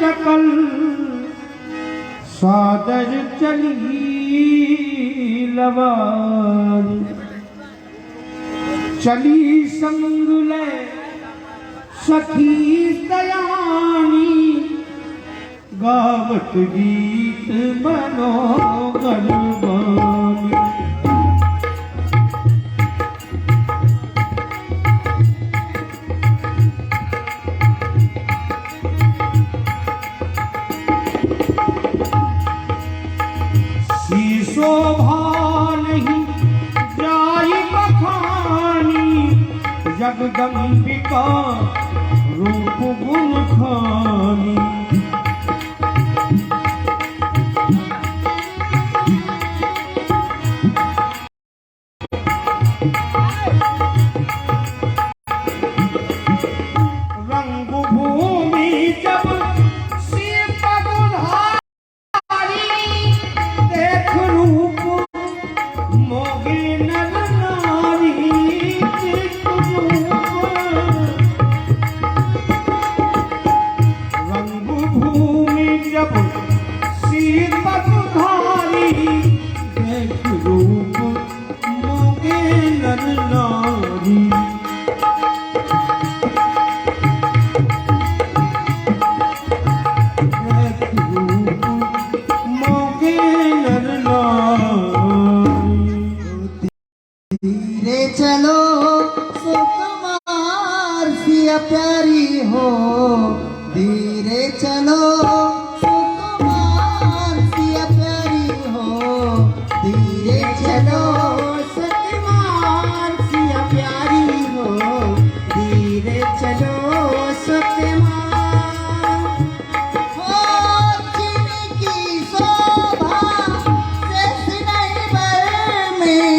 सकल सादर चली लवारी, चली संग ले सखी दयानी, गावत गीत मनोगल बानी। शोभा नहीं जाई बखानी, जगदम्बिका रूप गुण खानी। रंग भूमि जब सीता बुधारी, देख रूप मोगे नर नारी। देख रूप रंग भूमि जब सीता बुधारी, देख रूप मोगे नर नारी। धीरे चलो सुकुमार सिया प्यारी हो, धीरे चलो सुकुमार सिया प्यारी हो, धीरे चलो सुकुमार सिया प्यारी हो, धीरे चलो सुकुमार। हो जिनकी शोभा शेष नहीं बर में,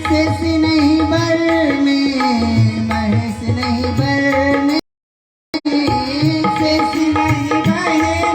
शेष नहीं बर में, महेश नहीं बर में, शेष नहीं बर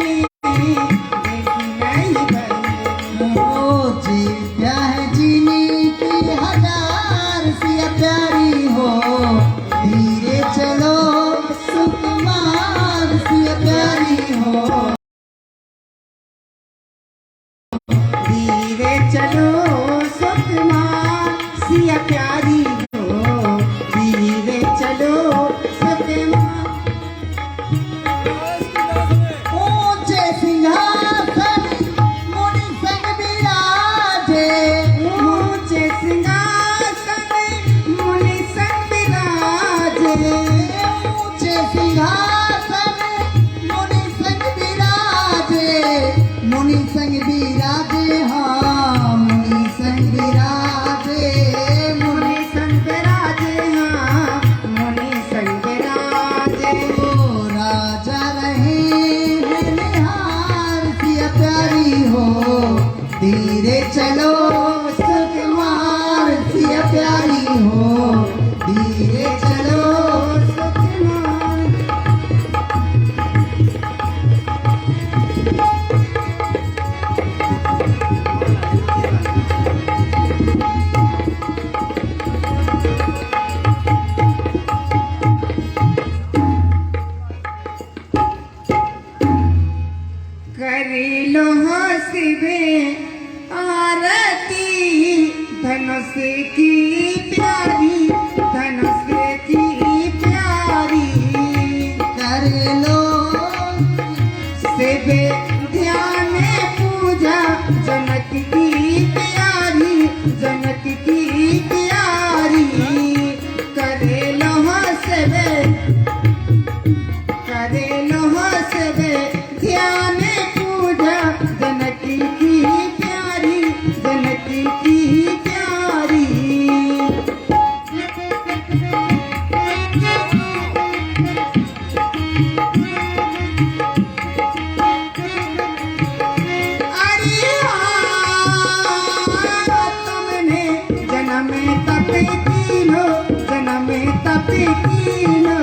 बहे है निहार सिया प्यारी हो, धीरे चलो सुकुमार सिया प्यारी हो, धीरे चलो सुकुमार। करी लो हंसबे आरती धनुष की प्यारी, धनुष की प्यारी। कर लो सेबे ध्यान पूजा जनक की प्यारी, जनक की प्यारी। करे लो हंसबे, करे लो हंसबे ध्यान पूजा जनक की प्यारी, जनक की प्यारी। अरे तुमने जन्म तप कीनो, जन्म तप कीनो।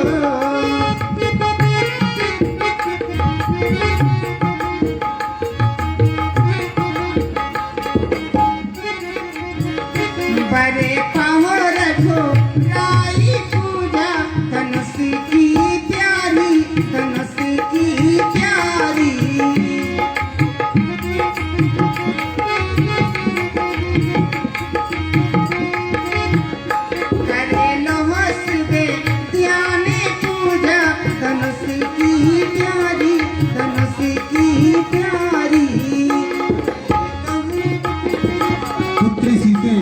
बड़े पाहो रखो लाई पूजा धनुष की प्यारी, धनुष की प्यारी। करे लो हंसबे ध्यान पूजा धनुष की प्यारी, धनुष की प्यारी। पुत्री सीते,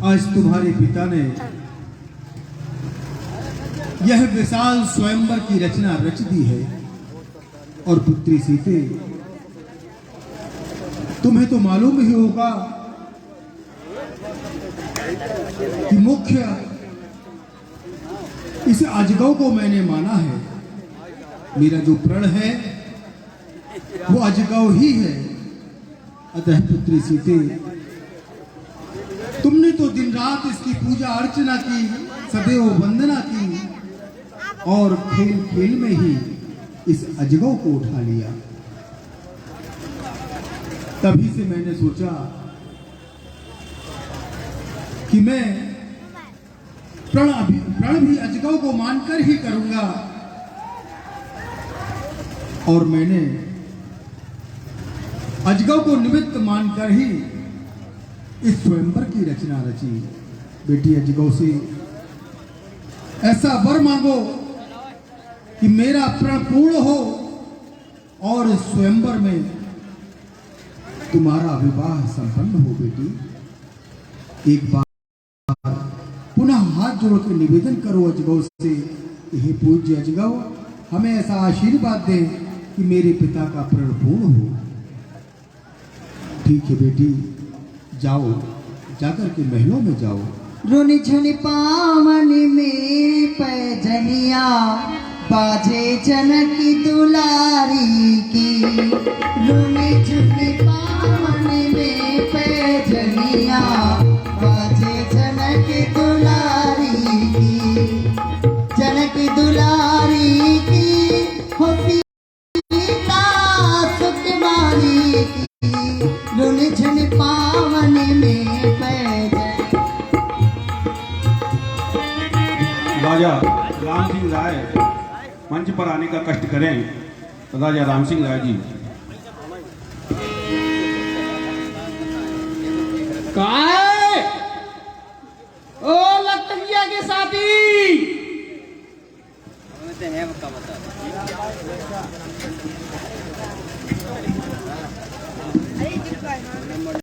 आज तुम्हारे पिता ने यह विशाल स्वयंवर की रचना रच दी है। और पुत्री सीते, तुम्हें तो मालूम ही होगा कि मुख्य इस अजगव को मैंने माना है। मेरा जो प्रण है वो अजगव ही है। अतः पुत्री सीते, तुमने तो दिन रात इसकी पूजा अर्चना की, सदैव वंदना की और खेल खेल में ही इस अजगव को उठा लिया। तभी से मैंने सोचा कि मैं प्रण भी अजगव को मानकर ही करूंगा। और मैंने अजगव को निमित्त मानकर ही इस स्वयंवर की रचना रची। बेटी अजगव से ऐसा वर मांगो कि मेरा प्रण पूर्ण हो और स्वयंवर में तुम्हारा विवाह संपन्न हो। बेटी एक बार पुनः हाथ जोड़ के निवेदन करो अजगव से, हे पूज्य अजगव, हमें ऐसा आशीर्वाद दे कि मेरे पिता का प्रण पूर्ण हो। ठीक है बेटी, जाओ, जाकर के महलों में जाओ। रुनि झुनि पावन में पैजनिया बाजे जनक दुलारी की। रुनि झुनि पावन में पैजनिया बाजे जनक दुलारी की, जनक दुलारी की हो सीता सुकुमारी की। रुनि झुनि पावन में राजा राम सिंह राय मंच पर आने का कष्ट करें। राजा राम सिंह राय जी। काय ओ लटकिया के साथी